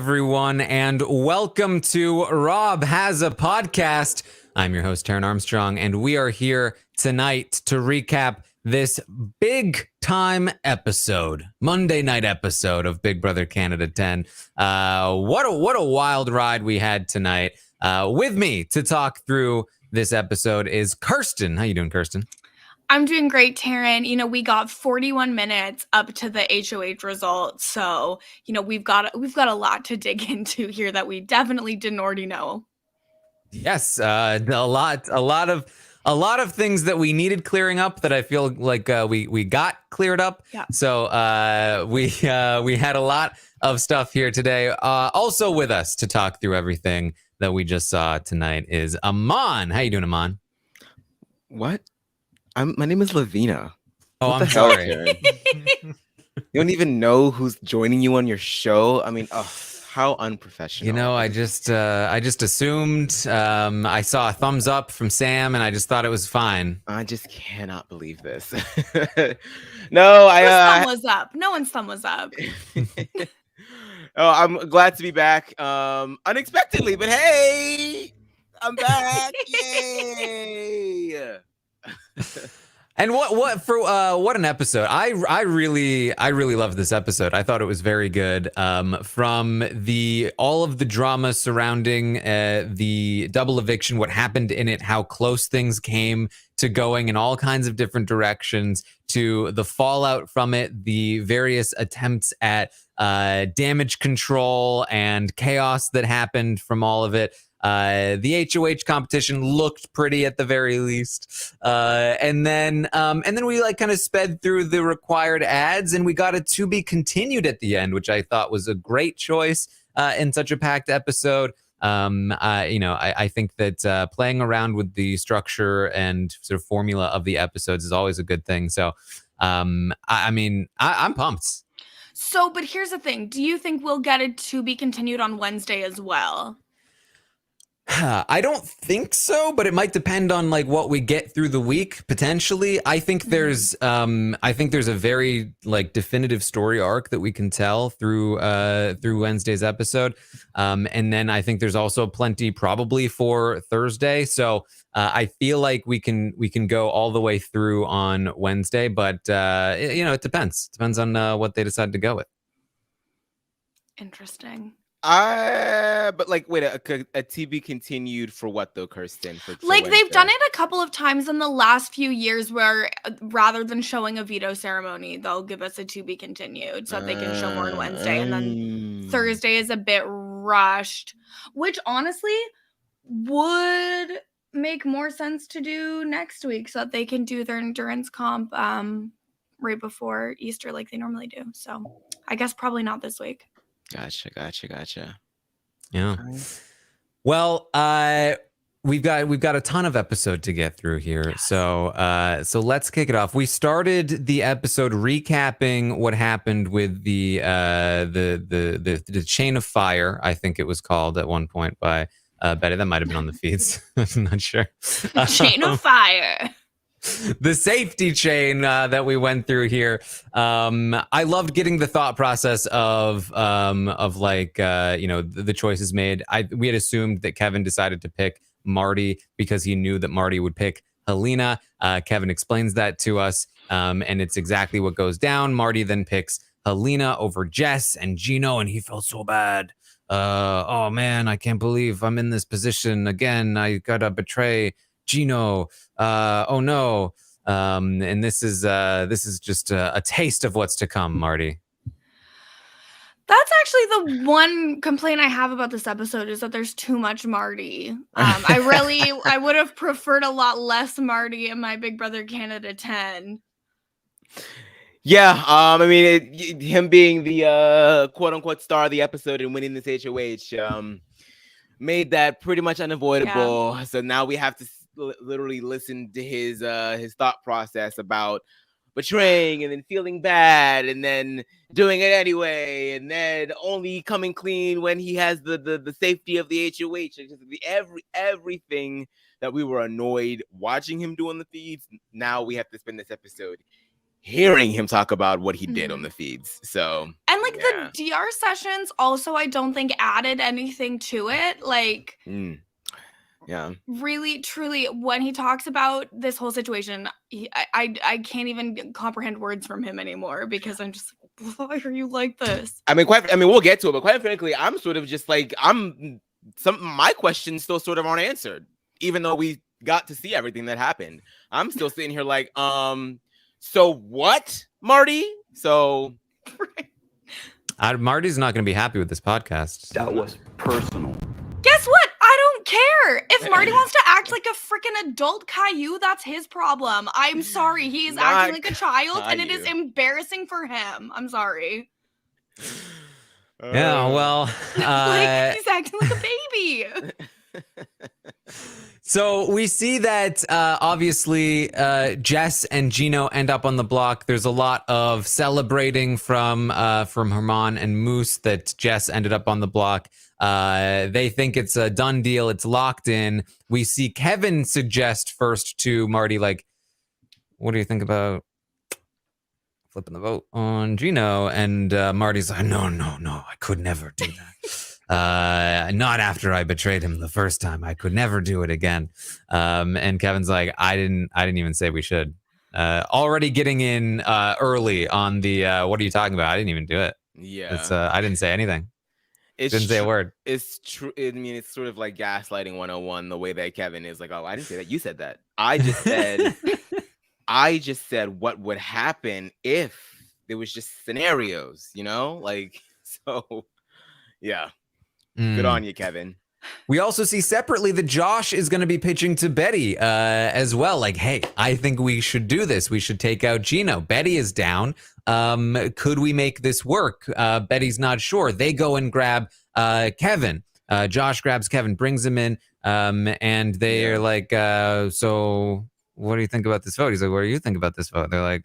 everyone, and welcome to Rob Has a Podcast. I'm your host, Taran Armstrong, and we are here tonight to recap this big time episode, Monday night episode of Big Brother Canada 10. What a wild ride we had tonight. With me to talk through this episode is Kirsten. How you doing, Kirsten? I'm doing great, Taran. We got 41 minutes up to the HOH results, so we've got a lot to dig into here that we definitely didn't already know. Yes, a lot of things that we needed clearing up that I feel like we got cleared up. Yeah. So we had a lot of stuff here today. Also with us to talk through everything that we just saw tonight is Aman. How you doing, Aman? What? My name is Lavina. Oh, I'm sorry. You don't even know who's joining you on your show. I mean, how unprofessional. I just assumed. I saw a thumbs up from Sam, and I just thought it was fine. I just cannot believe this. No, Whose thumb was up? No one's thumb was up. Oh, I'm glad to be back. Unexpectedly, but hey, I'm back. Yay! And what an episode. I really loved this episode. I thought it was very good. From all of the drama surrounding the double eviction, what happened in it, how close things came to going in all kinds of different directions, to the fallout from it, the various attempts at damage control and chaos that happened from all of it. The HOH competition looked pretty at the very least. And then we kind of sped through the required ads, and we got a to be continued at the end, which I thought was a great choice in such a packed episode. I think that playing around with the structure and sort of formula of the episodes is always a good thing. So, I'm pumped. So, but here's the thing. Do you think we'll get it to be continued on Wednesday as well? I don't think so, but it might depend on what we get through the week potentially. I think there's a very definitive story arc that we can tell through Wednesday's episode, and then I think there's also plenty probably for Thursday. So I feel like we can go all the way through on Wednesday, but it depends on what they decide to go with. Interesting. But wait, a TV continued for what though, Kirsten? For they've done it a couple of times in the last few years where rather than showing a veto ceremony, they'll give us a to be continued so that they can show more on Wednesday. And then Thursday is a bit rushed, which honestly would make more sense to do next week so that they can do their endurance comp right before Easter like they normally do. So I guess probably not this week. Gotcha. Yeah. Well, we've got a ton of episode to get through here. Yes. So let's kick it off. We started the episode recapping what happened with the chain of fire, I think it was called at one point by Betty. That might have been on the feeds. I'm not sure. Chain of fire. The safety chain that we went through here. I loved getting the thought process of the choices made. We had assumed that Kevin decided to pick Marty because he knew that Marty would pick Helena. Kevin explains that to us, and it's exactly what goes down. Marty then picks Helena over Jess and Gino, and he felt so bad. Oh man, I can't believe I'm in this position again. I gotta betray Gino. Oh no. And this is just a taste of what's to come, Marty. That's actually the one complaint I have about this episode is that there's too much Marty. I would have preferred a lot less Marty in my Big Brother Canada 10. Yeah, him being the quote unquote star of the episode and winning this HOH made that pretty much unavoidable. Yeah. So now we have to literally listen to his thought process about betraying and then feeling bad and then doing it anyway and then only coming clean when he has the safety of the HOH. It's just everything that we were annoyed watching him do on the feeds. Now we have to spend this episode hearing him talk about what he did on the feeds. So and like the DR sessions also, I don't think added anything to it. Like, really, truly, when he talks about this whole situation, I can't even comprehend words from him anymore because I'm just like, why are you like this? I mean, we'll get to it, but quite frankly, I'm sort of just like, my questions still sort of aren't answered, even though we got to see everything that happened. I'm still sitting here like, so what, Marty? So Marty's not going to be happy with this podcast. That was personal. Guess what? I don't care. If Marty wants to act like a freaking adult Caillou, that's his problem. I'm sorry. He is acting like a child, and it is embarrassing for him. I'm sorry. Yeah, well, like, he's acting like a baby. So we see that obviously Jess and Gino end up on the block. There's a lot of celebrating from Herman and Moose that Jess ended up on the block. They think it's a done deal. It's locked in. We see Kevin suggest first to Marty, like, what do you think about flipping the vote on Gino? And Marty's like, no, I could never do that. Not after I betrayed him the first time. I could never do it again. And Kevin's like, I didn't even say we should. Already getting in early on the what are you talking about? I didn't even do it. Yeah. I didn't say anything. Didn't say a word. It's true. I mean, it's sort of like gaslighting 101, the way that Kevin is like, oh, I didn't say that. You said that. I just said what would happen if there was just scenarios, like, so yeah. Good on you, Kevin. We also see separately that Josh is going to be pitching to Betty as well. Like, hey, I think we should do this. We should take out Gino. Betty is down. Could we make this work? Betty's not sure. They go and grab Kevin. Josh grabs Kevin, brings him in, and they are like, so what do you think about this vote? He's like, what do you think about this vote? They're like,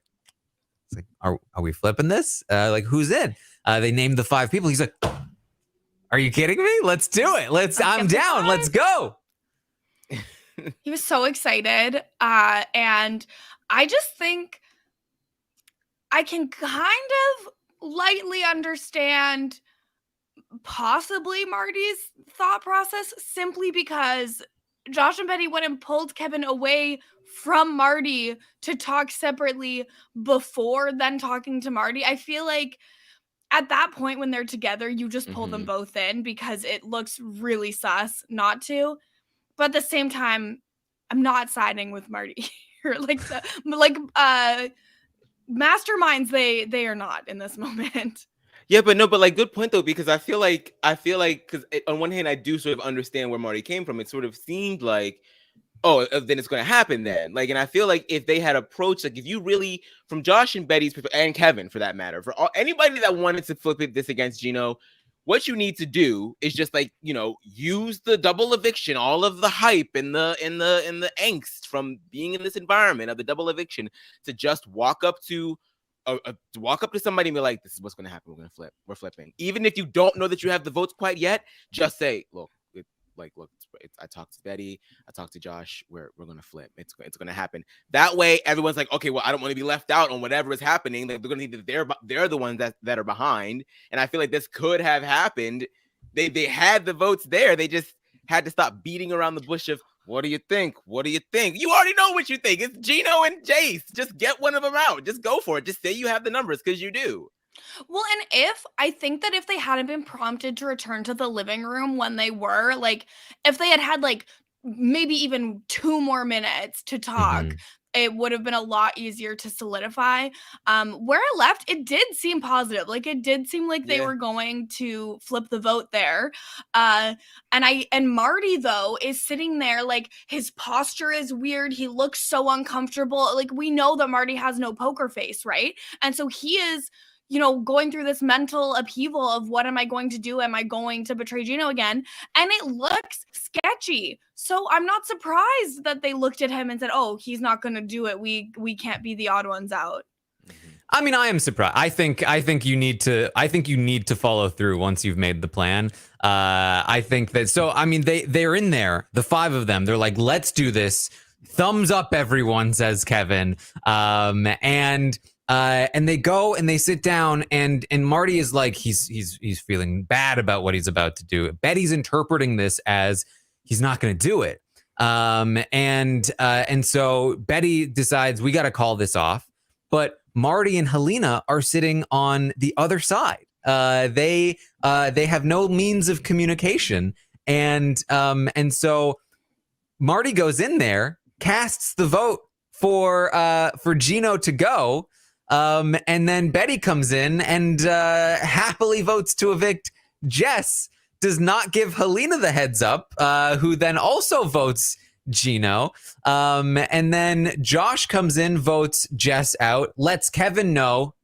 are we flipping this? Like, who's in? They named the 5 people. He's like, are you kidding me? Let's do it. I'm down. Let's go. He was so excited. And I just think I can kind of lightly understand possibly Marty's thought process, simply because Josh and Betty went and pulled Kevin away from Marty to talk separately before then talking to Marty. I feel like at that point when they're together, you just pull them both in because it looks really sus not to. But at the same time, I'm not siding with Marty here. Masterminds, they are not in this moment. Yeah, but like, good point though, because I feel like because on one hand I do sort of understand where Marty came from. It sort of seemed like, oh, then it's going to happen then. Like, and I feel like if they had approached, like, if you really, from Josh and Betty's, and Kevin for that matter, for anybody that wanted to flip this against Gino, what you need to do is just like, use the double eviction, all of the hype and the angst from being in this environment of the double eviction, to just walk up to somebody and be like, this is what's going to happen. We're going to flip. We're flipping. Even if you don't know that you have the votes quite yet, just say, look, I talked to Betty, I talked to Josh, we're gonna flip. It's gonna happen. That way everyone's like, okay, well, I don't want to be left out on whatever is happening. Like, they're gonna need they're the ones that are behind. And I feel like this could have happened. They had the votes there. They just had to stop beating around the bush of, what do you think? What do you think? You already know what you think. It's Gino and Jace. Just get one of them out. Just go for it. Just say you have the numbers, because you do. Well, and I think that if they hadn't been prompted to return to the living room when they were, like, if they had like maybe even 2 more minutes to talk, it would have been a lot easier to solidify. Where I left, it did seem positive. Like, it did seem like they were going to flip the vote there. And Marty, though, is sitting there, like, his posture is weird. He looks so uncomfortable. Like, we know that Marty has no poker face, right? And so he is, going through this mental upheaval of, what am I going to do? Am I going to betray Gino again? And it looks sketchy. So I'm not surprised that they looked at him and said, oh, he's not going to do it. We can't be the odd ones out. I mean, I am surprised. I think you need to follow through once you've made the plan. I think that, so, I mean, they're in there, the 5 of them. They're like, let's do this. Thumbs up, everyone, says Kevin. And And they go and they sit down, and Marty is like, he's feeling bad about what he's about to do. Betty's interpreting this as he's not going to do it. And so Betty decides we got to call this off. But Marty and Helena are sitting on the other side. They have no means of communication, and so Marty goes in there, casts the vote for Gino to go, and then Betty comes in and happily votes to evict Jess. Does not give Helena the heads up, who then also votes Gino. And then Josh comes in, votes Jess out, lets Kevin know,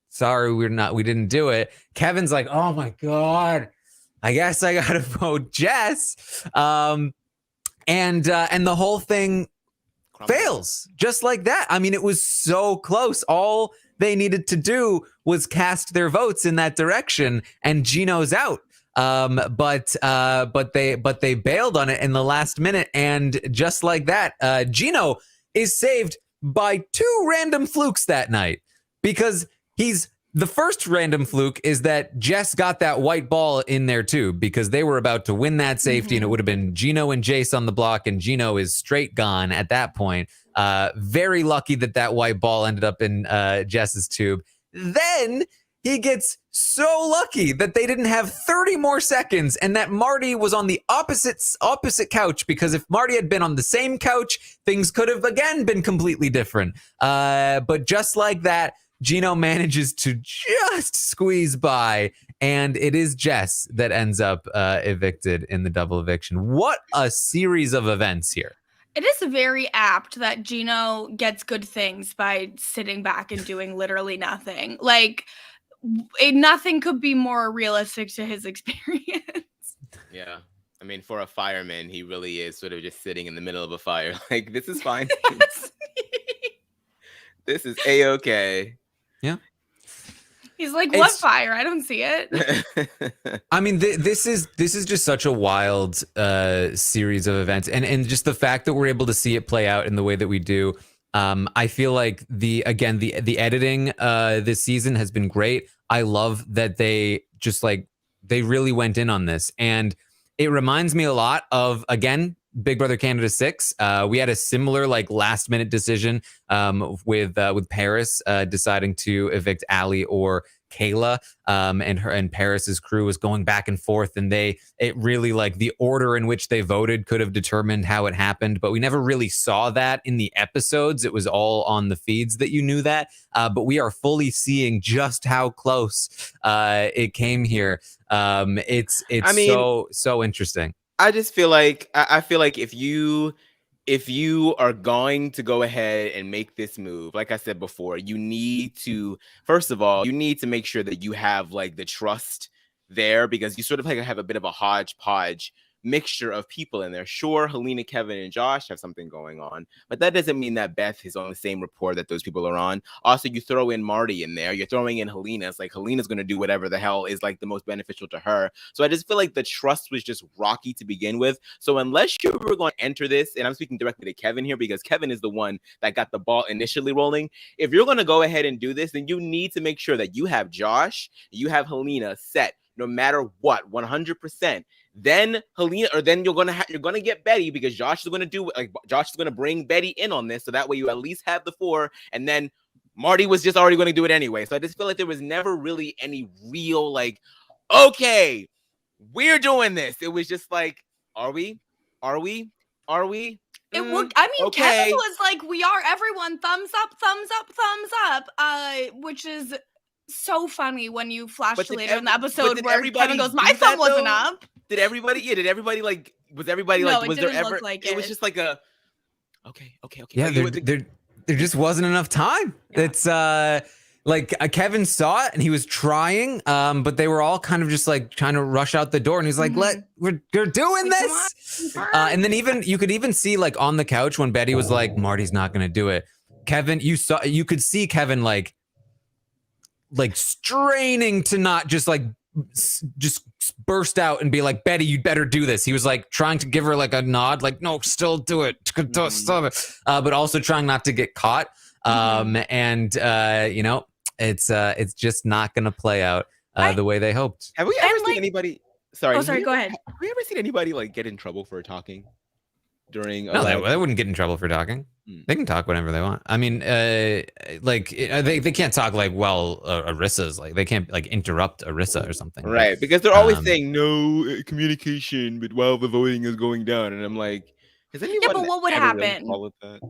sorry, we didn't do it. Kevin's like, oh my God, I guess I gotta vote Jess. And the whole thing fails just like that. I mean, it was so close. All they needed to do was cast their votes in that direction, and Gino's out. But they bailed on it in the last minute, and just like that, Gino is saved by 2 random flukes that night, because the first random fluke is that Jess got that white ball in there too, because they were about to win that safety, and it would have been Gino and Jace on the block, and Gino is straight gone at that point. Very lucky that white ball ended up in Jess's tube. Then he gets so lucky that they didn't have 30 more seconds, and that Marty was on the opposite couch, because if Marty had been on the same couch, things could have again been completely different. But just like that, Gino manages to just squeeze by, and it is Jess that ends up evicted in the double eviction. What a series of events here. It is very apt that Gino gets good things by sitting back and doing literally nothing. Like, nothing could be more realistic to his experience. Yeah. I mean, for a fireman, he really is sort of just sitting in the middle of a fire. Like, this is fine. This is A-okay. Yeah. He's like, what fire? I don't see it. I mean, this is just such a wild series of events, and just the fact that we're able to see it play out in the way that we do. I feel like the editing this season has been great. I love that they really went in on this, and it reminds me a lot of, again, Big Brother Canada 6. We had a similar last minute decision with Paris deciding to evict Ali or Kayla, and Paris's crew was going back and forth, and it really the order in which they voted could have determined how it happened, but we never really saw that in the episodes. It was all on the feeds that you knew that, but we are fully seeing just how close it came here. It's so interesting. I just feel like if you are going to go ahead and make this move, like I said before, you need to, first of all, you need to make sure that you have the trust there, because you sort of have a bit of a hodgepodge mixture of people in there. Sure, Helena, Kevin, and Josh have something going on, but that doesn't mean that Beth is on the same rapport that those people are on. Also, you throw in Marty in there, you're throwing in Helena. It's like Helena's going to do whatever the hell is the most beneficial to her. So I just feel like the trust was just rocky to begin with. So unless you were going to enter this, and I'm speaking directly to Kevin here, because Kevin is the one that got the ball initially rolling. If you're going to go ahead and do this, then you need to make sure that you have Josh, you have Helena set no matter what, 100%. Then Helena, or then you're gonna get Betty, because Josh is gonna Josh is gonna bring Betty in on this, so that way you at least have the 4, and then Marty was just already gonna do it anyway. So I just feel like there was never really any real okay, we're doing this. It was just are we? It looked, I mean, okay. Kevin was like, we are, everyone, thumbs up, which is so funny when you flash to later in the episode where Kevin goes, my thumb wasn't up. Did everybody was everybody no, was it there didn't ever look like it was just a okay. Yeah, there just wasn't enough time. Yeah. It's Kevin saw it and he was trying, but they were all kind of just trying to rush out the door, and he's like, we're doing this. And then you could even see on the couch when Betty was like, Marty's not gonna do it. Kevin, you could see Kevin straining to not just burst out and be like, Betty, you'd better do this. He was trying to give her a nod, no, still do it. Stop it. But also trying not to get caught. And it's just not going to play out the way they hoped. Have we ever seen anybody? Sorry. Oh, sorry. Go ahead. Have we ever seen anybody like get in trouble for talking during? No, they wouldn't get in trouble for talking. They can talk whenever they want. I mean, they can't talk like Arissa's like they can't like interrupt Arissa or something. Right, because they're always saying no communication, but while the voting is going down, and I'm like, has anyone? Yeah, but what would happen?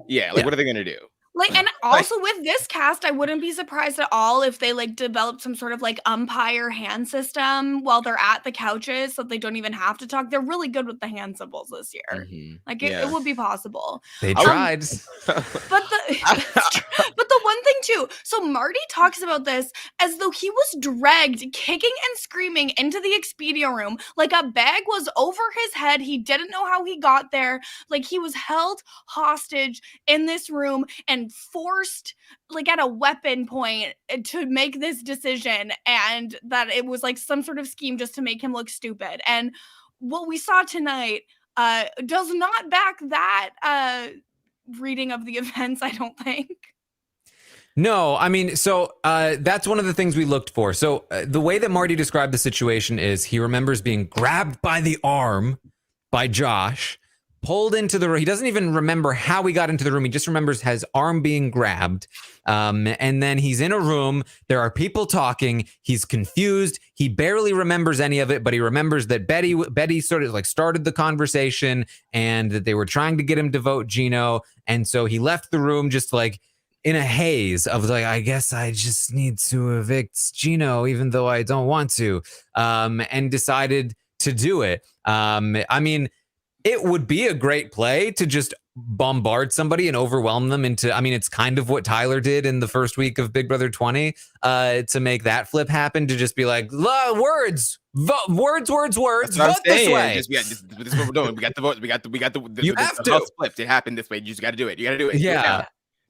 Yeah, like what are they gonna do? Like, and also with this cast, I wouldn't be surprised at all if they like developed some sort of like umpire hand system while they're at the couches, so they don't even have to talk. They're really good with the hand symbols this year. Like it would be possible. They tried, but the one thing too. So Marty talks about this as though he was dragged, kicking and screaming into the Expedia room, like a bag was over his head. He didn't know how he got there. Like he was held hostage in this room and forced like at a weapon point to make this decision, and that it was like some sort of scheme just to make him look stupid. And what we saw tonight does not back that reading of the events, I don't think. No, I mean, so that's one of the things we looked for. So the way that Marty described the situation is he remembers being grabbed by the arm by Josh, pulled into the room. He doesn't even remember how he got into the room. He just remembers his arm being grabbed. And then he's in a room. There are people talking. He's confused. He barely remembers any of it, but he remembers that Betty sort of like started the conversation and that they were trying to get him to vote Gino. And so he left the room just like in a haze of like, I guess I just need to evict Gino, even though I don't want to, and decided to do it. I mean, it would be a great play to just bombard somebody and overwhelm them into, I mean, it's kind of what Tyler did in the first week of Big Brother 20 to make that flip happen, to just be like, words, vote this way. This is what we're doing. We got the vote. We got the you have to. House flipped. It happened this way. You just got to do it. You got to do it. Yeah.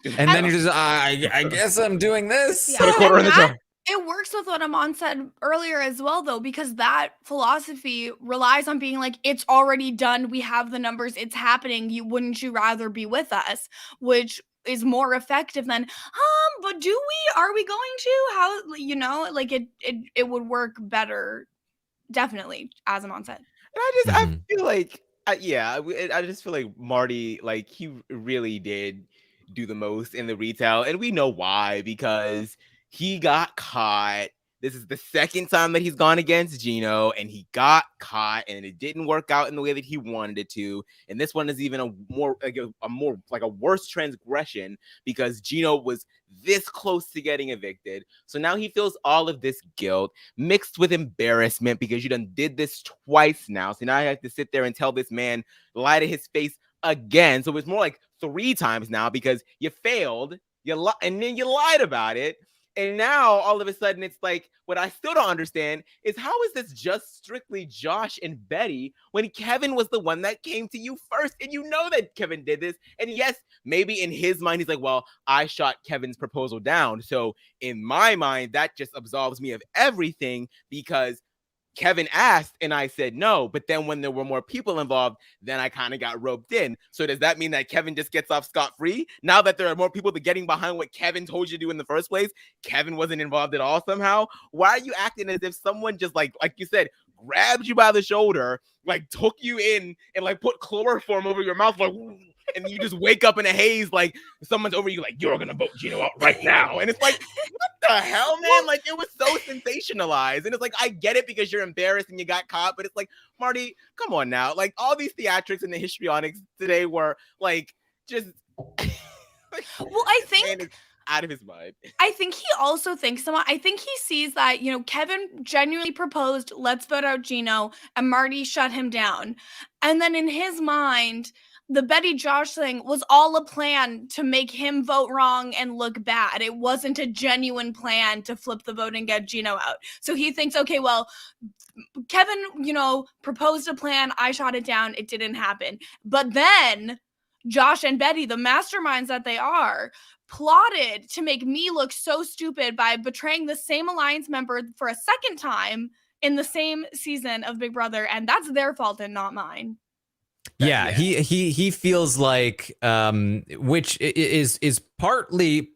And then you're just, I guess I'm doing this. Yeah. Put a quarter in the jar. It works with what Aman said earlier as well, though, because that philosophy relies on being like, it's already done. We have the numbers. It's happening. Wouldn't you rather be with us? Which is more effective than, but are we going to? How, like it would work better. Definitely, as Aman said. And I feel like, I just feel like Marty, like he really did do the most in the retail. And we know why, because he got caught. This is the second time that he's gone against Gino, and he got caught, and it didn't work out in the way that he wanted it to. And this one is even a worse transgression, because Gino was this close to getting evicted. So now he feels all of this guilt mixed with embarrassment because you done did this twice now. So now I have to sit there and tell this man, lie to his face again. So it's more like 3 times now, because you failed, and then you lied about it. And now all of a sudden it's like, what I still don't understand is, how is this just strictly Josh and Betty when Kevin was the one that came to you first? And you know that Kevin did this. And yes, maybe in his mind, he's like, well, I shot Kevin's proposal down. So in my mind, that just absolves me of everything, because Kevin asked and I said no, but then when there were more people involved, then I kind of got roped in. So does that mean that Kevin just gets off scot-free? Now that there are more people getting behind what Kevin told you to do in the first place, Kevin wasn't involved at all somehow? Why are you acting as if someone just like you said, grabbed you by the shoulder, like took you in and like put chloroform over your mouth, like, and you just wake up in a haze, like someone's over you, like, you're gonna vote Gino out right now. And it's like, what the hell, man? Like, it was so sensationalized. And it's like, I get it because you're embarrassed and you got caught, but it's like, Marty, come on now. Like, all these theatrics and the histrionics today were like just well, I think out of his mind. I think he also thinks I think he sees that, Kevin genuinely proposed, let's vote out Gino, and Marty shut him down. And then in his mind, the Betty Josh thing was all a plan to make him vote wrong and look bad. It wasn't a genuine plan to flip the vote and get Gino out. So he thinks, okay, well, Kevin, proposed a plan. I shot it down. It didn't happen. But then Josh and Betty, the masterminds that they are, plotted to make me look so stupid by betraying the same alliance member for a second time in the same season of Big Brother. And that's their fault and not mine. Yeah, he feels like, which is partly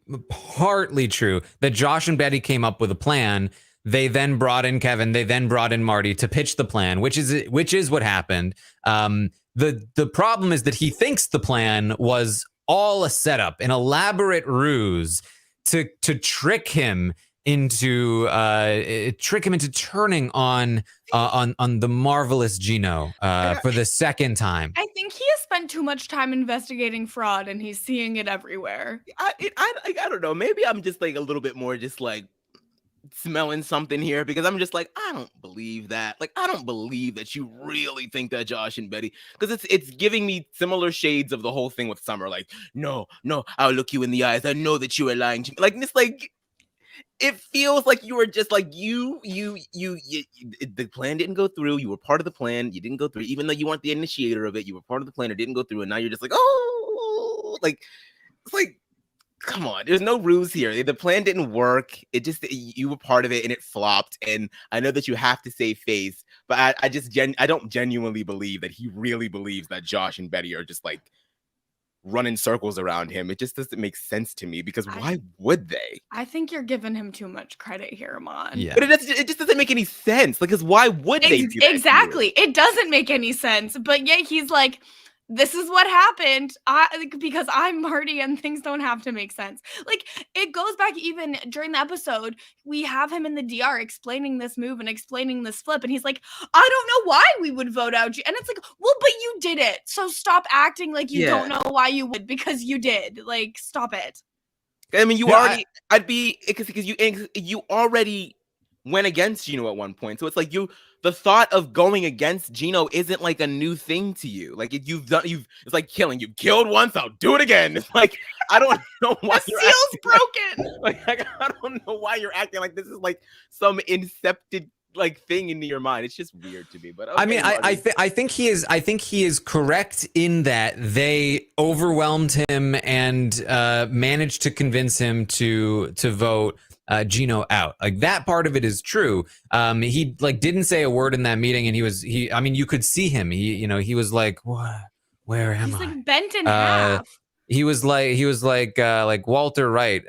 true, that Josh and Betty came up with a plan. They then brought in Kevin. They then brought in Marty to pitch the plan, which is what happened. The problem is that he thinks the plan was all a setup, an elaborate ruse to trick him into turning on the marvelous Gino for the second time. I think he has spent too much time investigating fraud, and he's seeing it everywhere. I don't know. Maybe I'm just like a little bit more just like smelling something here, because I'm just like, I don't believe that. Like, I don't believe that you really think that Josh and Betty, because it's giving me similar shades of the whole thing with Summer. Like, no, I'll look you in the eyes. I know that you are lying to me. Like, it's like, it feels like you were just like, the plan didn't go through. You were part of the plan. You didn't go through, even though you weren't the initiator of it. You were part of the plan. It didn't go through, and now you're just like, oh, like, it's like, come on, there's no ruse here. The plan didn't work. It just, you were part of it and it flopped. And I know that you have to save face, but I don't genuinely believe that he really believes that Josh and Betty are just like running circles around him. It just doesn't make sense to me, because why would they? I think you're giving him too much credit here, Aman. Yeah, but it just doesn't make any sense. Like, because why would they do that? Exactly. It doesn't make any sense. But yet he's like, this is what happened because I'm Marty and things don't have to make sense. Like, it goes back even during the episode. We have him in the DR explaining this move and explaining this flip. And he's like, I don't know why we would vote out you. And it's like, well, but you did it. So stop acting like you don't know why you would, because you did. Like, stop it. I mean, because you already went against Gino at one point. So it's like the thought of going against Gino isn't like a new thing to you. Like, it's like killing. You killed once, I'll do it again. It's like, I don't know why the seal's broken. Like, I don't know why you're acting like this is like some incepted like thing into your mind. It's just weird to me. But okay, I mean, I think he is correct in that they overwhelmed him and managed to convince him to vote Gino out. Like, that part of it is true. He like didn't say a word in that meeting, and I mean, you could see him. He was like, what? Where am I? He's like bent in half. He was like Walter White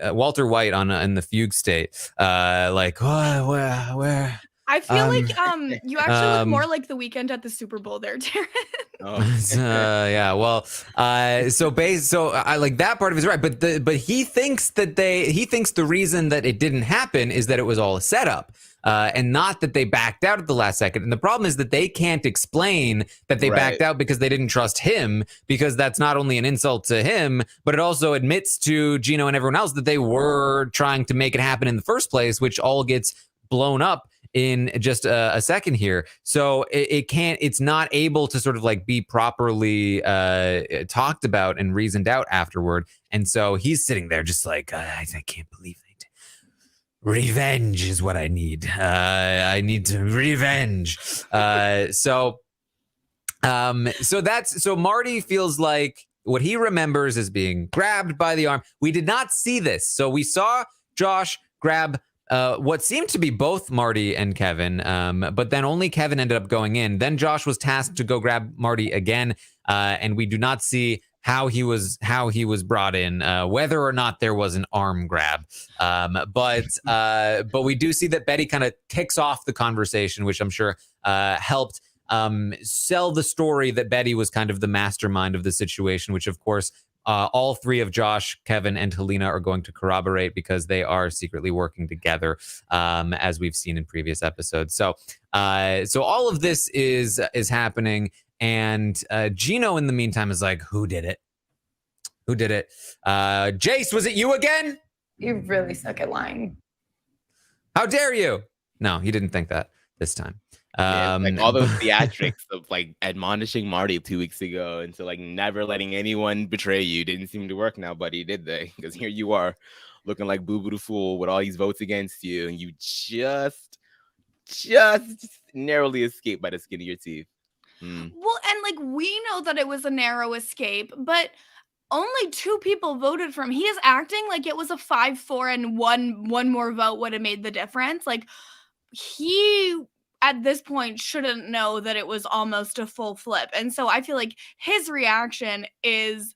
in the Fugue State. Like, where? I feel like you actually look more like The Weeknd at the Super Bowl there, Taran. Yeah, well, so I like that part of it is right, but he thinks the reason that it didn't happen is that it was all a setup, and not that they backed out at the last second. And the problem is that they can't explain that they backed out because they didn't trust him, because that's not only an insult to him, but it also admits to Gino and everyone else that they were trying to make it happen in the first place, which all gets blown up in just a second here. So it's not able to sort of like be properly talked about and reasoned out afterward. And so he's sitting there just like, I can't believe it. Revenge is what I need. I need to revenge. So Marty feels like what he remembers is being grabbed by the arm. We did not see this. So we saw Josh grab what seemed to be both Marty and Kevin, but then only Kevin ended up going in. Then Josh was tasked to go grab Marty again, and we do not see how he was brought in, whether or not there was an arm grab. But we do see that Betty kind of kicks off the conversation, which I'm sure helped sell the story that Betty was kind of the mastermind of the situation, which of course all three of Josh, Kevin, and Helena are going to corroborate, because they are secretly working together, as we've seen in previous episodes. So all of this is happening, and Gino in the meantime is like, who did it? Who did it? Jace, was it you again? You really suck at lying. How dare you? No, he didn't think that this time. Like all those theatrics of like admonishing Marty 2 weeks ago into like never letting anyone betray you didn't seem to work now, buddy, did they? Because here you are looking like Boo Boo the Fool with all these votes against you, and you just narrowly escaped by the skin of your teeth. Well, and like, we know that it was a narrow escape, but only 2 people voted for him. He is acting like it was a 5-4 and one more vote would have made the difference. Like, he at this point shouldn't know that it was almost a full flip. And so I feel like his reaction is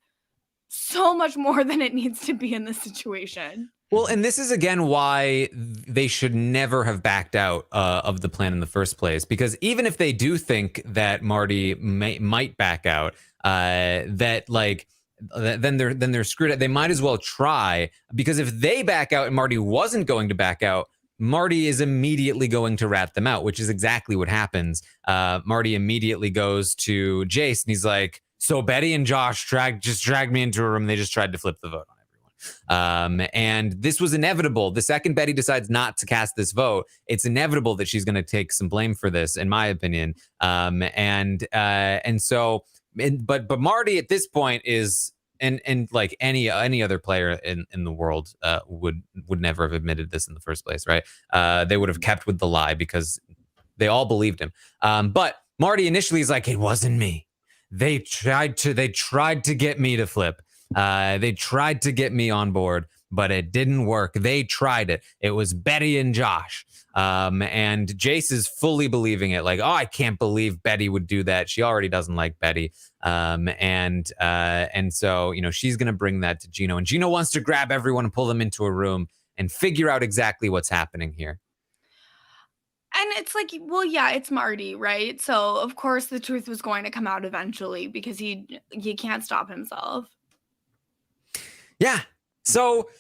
so much more than it needs to be in this situation. Well, and this is again why they should never have backed out of the plan in the first place. Because even if they do think that Marty might back out, then they're screwed. They might as well try, because if they back out and Marty wasn't going to back out, Marty is immediately going to rat them out, which is exactly what happens. Marty immediately goes to Jace and he's like, "So Betty and Josh just dragged me into a room. They just tried to flip the vote on everyone." And this was inevitable. The second Betty decides not to cast this vote, it's inevitable that she's going to take some blame for this, in my opinion. But Marty at this point is, and like any other player in the world would never have admitted this in the first place, right? They would have kept with the lie because they all believed him. But Marty initially is like, "It wasn't me. They tried to get me to flip. They tried to get me on board, but it didn't work. They tried it. It was Betty and Josh." And Jace is fully believing it. Like, "Oh, I can't believe Betty would do that. She already doesn't like Betty." And so, you know, she's going to bring that to Gino, and Gino wants to grab everyone and pull them into a room and figure out exactly what's happening here. And it's like, well, yeah, it's Marty, right? So of course the truth was going to come out eventually because he can't stop himself. Yeah. So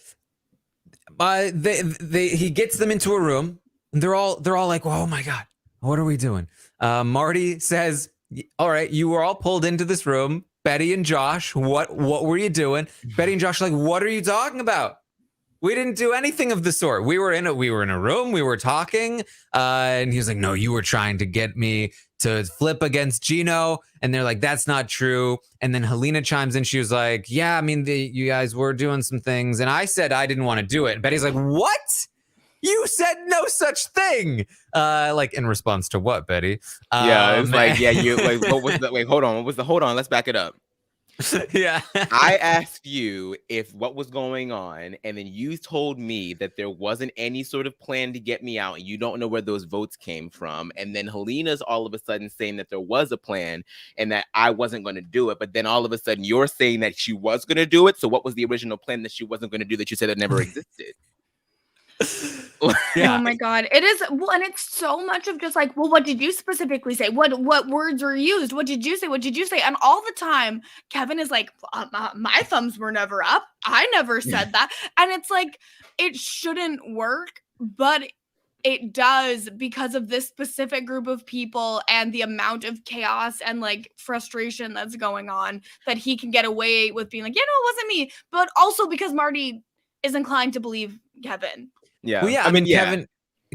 he gets them into a room. And they're all like, "Well, oh my God, what are we doing?" Marty says, "All right, you were all pulled into this room. Betty and Josh, what were you doing?" Betty and Josh are like, "What are you talking about? We didn't do anything of the sort. We were in a room. We were talking." And he was like, "No, you were trying to get me to flip against Gino." And they're like, "That's not true." And then Helena chimes in. She was like, "Yeah, I mean, you guys were doing some things. And I said I didn't want to do it." And Betty's like, "What? You said no such thing." Like, in response to what, Betty? Yeah, it's like, yeah, you like, what was that? Wait, hold on. Hold on, let's back it up. Yeah. I asked you what was going on, and then you told me that there wasn't any sort of plan to get me out, and you don't know where those votes came from. And then Helena's all of a sudden saying that there was a plan and that I wasn't going to do it. But then all of a sudden you're saying that she was going to do it. So what was the original plan that she wasn't going to do that you said it never existed? Yeah. Oh my God. It is. Well, and it's so much of just like, well, what did you specifically say? What words were used? What did you say? What did you say? And all the time, Kevin is like, my thumbs were never up. I never said that. And it's like, it shouldn't work, but it does because of this specific group of people and the amount of chaos and like frustration that's going on, that he can get away with being like, "Yeah, no, it wasn't me." But also because Marty is inclined to believe Kevin. Yeah. Well, yeah. I mean,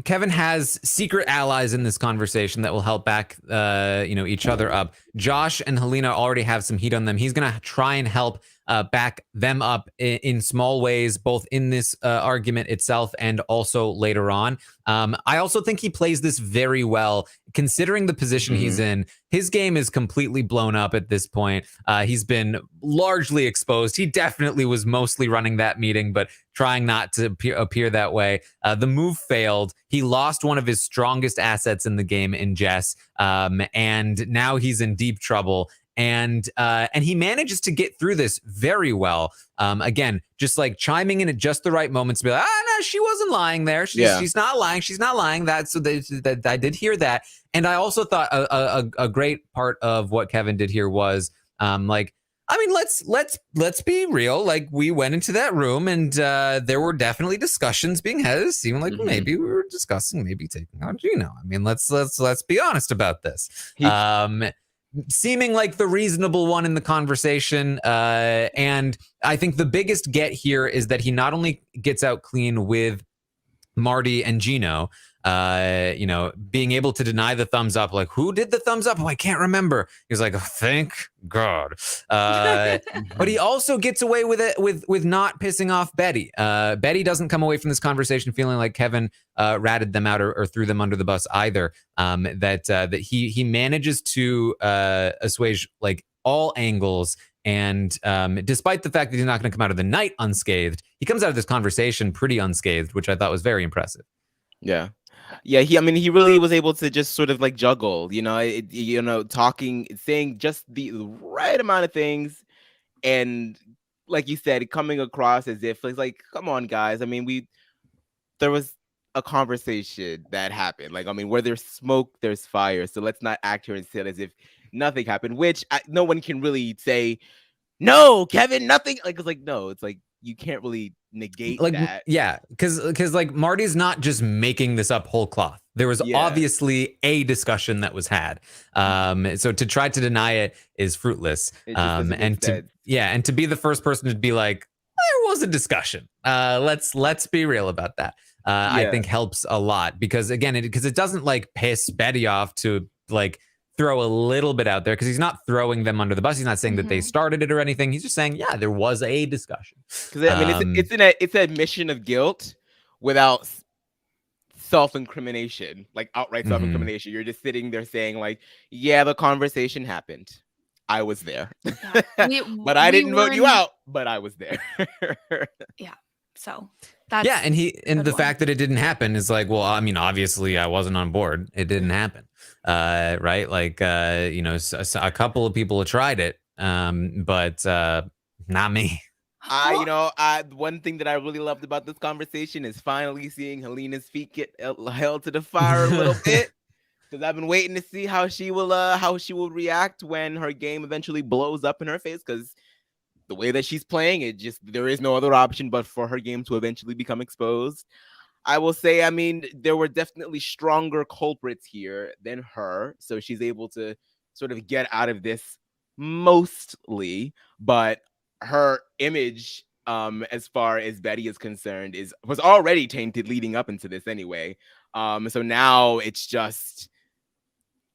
Kevin has secret allies in this conversation that will help back, each other up. Josh and Helena already have some heat on them. He's going to try and help back them up in small ways, both in this argument itself and also later on. I also think he plays this very well, considering the position he's in. His game is completely blown up at this point. He's been largely exposed. He definitely was mostly running that meeting, but trying not to appear that way. The move failed. He lost one of his strongest assets in the game in Jess, and now he's in deep trouble. And he manages to get through this very well. Again, just like chiming in at just the right moments to be like, no, she wasn't lying there. She's not lying. She's not lying. That I did hear that. And I also thought a great part of what Kevin did here was let's be real. Like, we went into that room and there were definitely discussions being had. It seemed like maybe we were discussing maybe taking out Gino. I mean, let's be honest about this. Seeming like the reasonable one in the conversation. And I think the biggest get here is that he not only gets out clean with Marty and Gino, being able to deny the thumbs up. Like, who did the thumbs up? Oh, I can't remember. He's like, oh, thank God. But he also gets away with it with not pissing off Betty. Betty doesn't come away from this conversation feeling like Kevin ratted them out or threw them under the bus either. That he manages to assuage like all angles. And despite the fact that he's not going to come out of the night unscathed, he comes out of this conversation pretty unscathed, which I thought was very impressive. Yeah. Yeah, he really was able to just sort of like juggle, talking, saying just the right amount of things, and like you said, coming across as if it's like, come on, guys. There was a conversation that happened. Like, where there's smoke, there's fire. So let's not act here and say it as if nothing happened, which no one can really say, no, Kevin, nothing. Like, it's like, no, it's like, you can't really negate Like, that. yeah, because like Marty's not just making this up whole cloth. There was obviously a discussion that was had. So to try to deny it is fruitless. It just doesn't make sense. And to be the first person to be like, there was a discussion. Let's be real about that. I think helps a lot because again, because it doesn't like piss Betty off to like throw a little bit out there because he's not throwing them under the bus. He's not saying that they started it or anything. He's just saying, yeah, there was a discussion. Because it's an admission of guilt without self-incrimination, like outright self-incrimination. You're just sitting there saying like, yeah, the conversation happened. I was there. Yeah. But I didn't vote you out, but I was there. Yeah. So that's and the fact that it didn't happen is like, well, obviously I wasn't on board. It didn't happen. Right. Like, a couple of people have tried it. But not me. One thing that I really loved about this conversation is finally seeing Helena's feet get held to the fire a little bit. Because I've been waiting to see how she will react when her game eventually blows up in her face. Because the way that she's playing, there is no other option but for her game to eventually become exposed. I will say, there were definitely stronger culprits here than her. So she's able to sort of get out of this mostly. But her image, as far as Betty is concerned, was already tainted leading up into this anyway. So now it's just...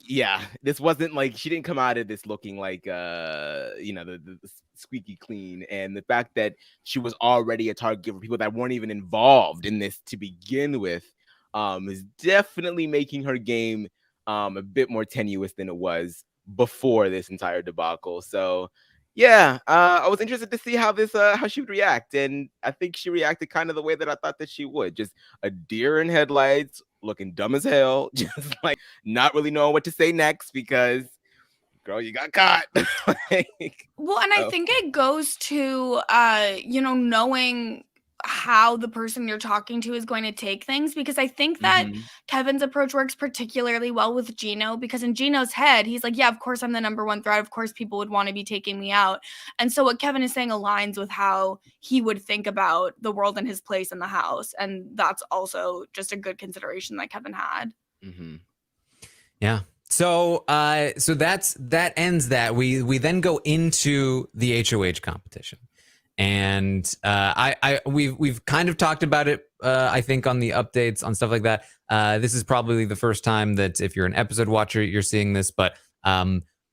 Yeah, this wasn't like she didn't come out of this looking like the squeaky clean, and the fact that she was already a target for people that weren't even involved in this to begin with is definitely making her game a bit more tenuous than it was before this entire debacle. So yeah, I was interested to see how she would react, and I think she reacted kind of the way that I thought that she would, just a deer in headlights, looking dumb as hell, just like not really knowing what to say next because, girl, you got caught. Well, and I think it goes to knowing how the person you're talking to is going to take things, because I think that Kevin's approach works particularly well with Gino, because in Gino's head, he's like, yeah, of course I'm the number one threat. Of course people would want to be taking me out. And so what Kevin is saying aligns with how he would think about the world and his place in the house. And that's also just a good consideration that Kevin had. Yeah. So that ends that. We then go into the HOH competition. And we've kind of talked about it, I think, on the updates, on stuff like that. This is probably the first time that if you're an episode watcher, you're seeing this. But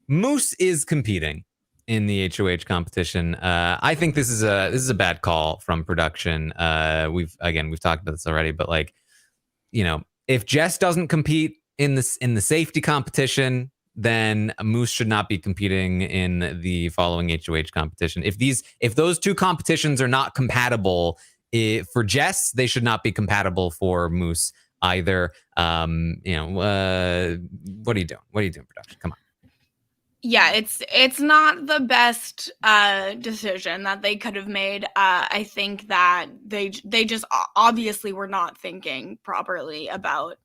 Moose is competing in the HOH competition. I think this is a bad call from production. We've talked about this already, but like, if Jess doesn't compete in the safety competition, then Moose should not be competing in the following HOH competition. If those two competitions are not compatible for Jess, they should not be compatible for Moose either. What are you doing? What are you doing, production? Come on. Yeah, it's not the best decision that they could have made. I think that they just obviously were not thinking properly about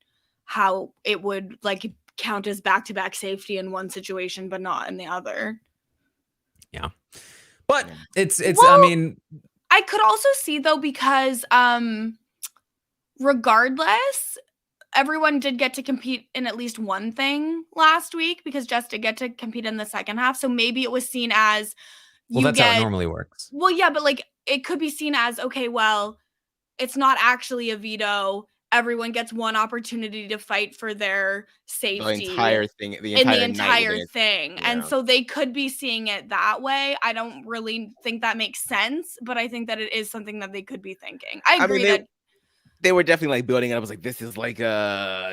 how it would like count as back-to-back safety in one situation, but not in the other. Yeah. But it's well, I could also see though, because regardless, everyone did get to compete in at least one thing last week, because Jess did get to compete in the second half. So maybe it was seen as that's how it normally works. Well, yeah, but like it could be seen as, okay, well, it's not actually a veto. Everyone gets one opportunity to fight for their safety. The entire thing. Yeah. And so they could be seeing it that way. I don't really think that makes sense, but I think that it is something that they could be thinking. I agree that they were definitely like building it up. I was like, this is like a...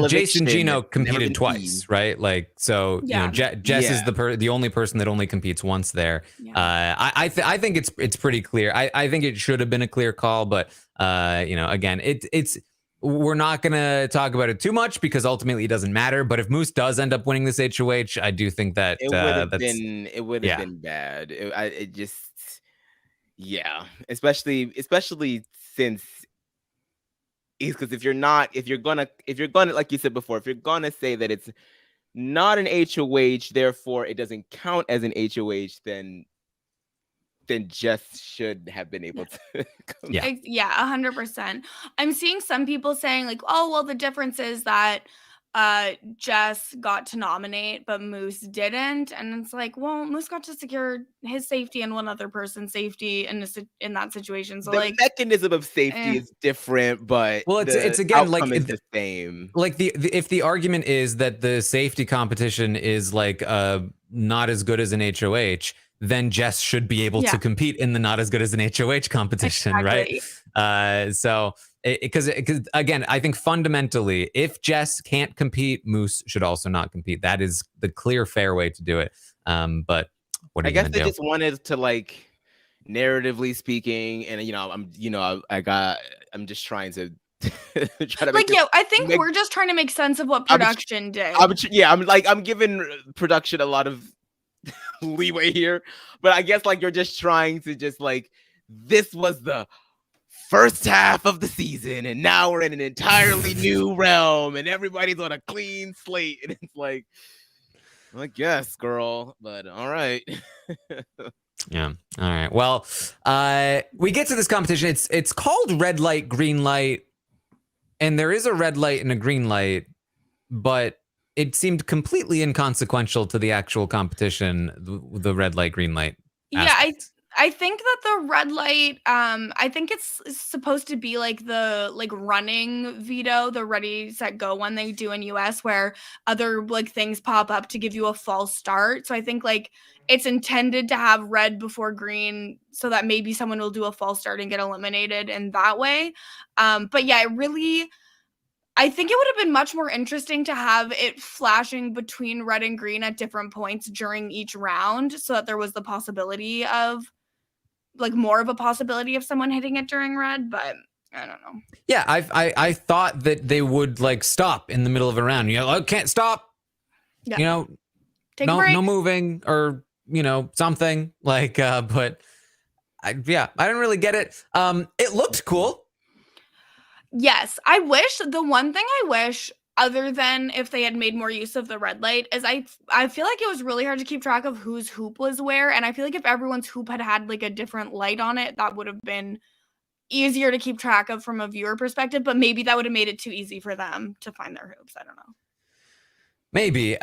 Jason Gino competed twice, right? Like, so, Jess is the only person that only competes once there. Yeah. I think it's pretty clear. I think it should have been a clear call, but, again, it's we're not going to talk about it too much because ultimately it doesn't matter. But if Moose does end up winning this HOH, I do think that it would have that's been bad. It just, yeah, especially since because if you're gonna like you said before, if you're gonna say that it's not an HOH, therefore it doesn't count as an HOH, then Jess should have been able to. Yeah. 100%. I'm seeing some people saying like, oh, well, the difference is that Jess got to nominate, but Moose didn't. And it's like, well, Moose got to secure his safety and one other person's safety in that situation. So the mechanism of safety is different, but it's again like is the same. Like if the argument is that the safety competition is like not as good as an HOH, then Jess should be able to compete in the not as good as an HOH competition, exactly. Right? So because again, I think fundamentally, if Jess can't compete, Moose should also not compete. That is the clear, fair way to do it. But what are you gonna do? I guess they just wanted to, like, narratively speaking, and I'm just trying to try to like, I think we're just trying to make sense of what production did. I'm giving production a lot of leeway here, but I guess like you're just trying to just like, this was the first half of the season and now we're in an entirely new realm and everybody's on a clean slate, and it's like, I guess, girl, but all right. Yeah. All right. Well, we get to this competition. It's called red light, green light, and there is a red light and a green light, but it seemed completely inconsequential to the actual competition, the red light, green light aspect. Yeah, I think that the red light, I think it's supposed to be like the running veto, the ready, set, go one they do in US, where other like things pop up to give you a false start. So I think like it's intended to have red before green so that maybe someone will do a false start and get eliminated in that way. But yeah, I think it would have been much more interesting to have it flashing between red and green at different points during each round so that there was the possibility of like more of a possibility of someone hitting it during red, but I don't know. Yeah, I thought that they would like stop in the middle of a round. I can't stop. Yeah. Take no a break. No moving or something like. But I didn't really get it. It looked cool. Yes, the one thing I wish, other than if they had made more use of the red light, is I feel like it was really hard to keep track of whose hoop was where, and I feel like if everyone's hoop had like a different light on it, that would have been easier to keep track of from a viewer perspective, but maybe that would have made it too easy for them to find their hoops. I don't know. Maybe.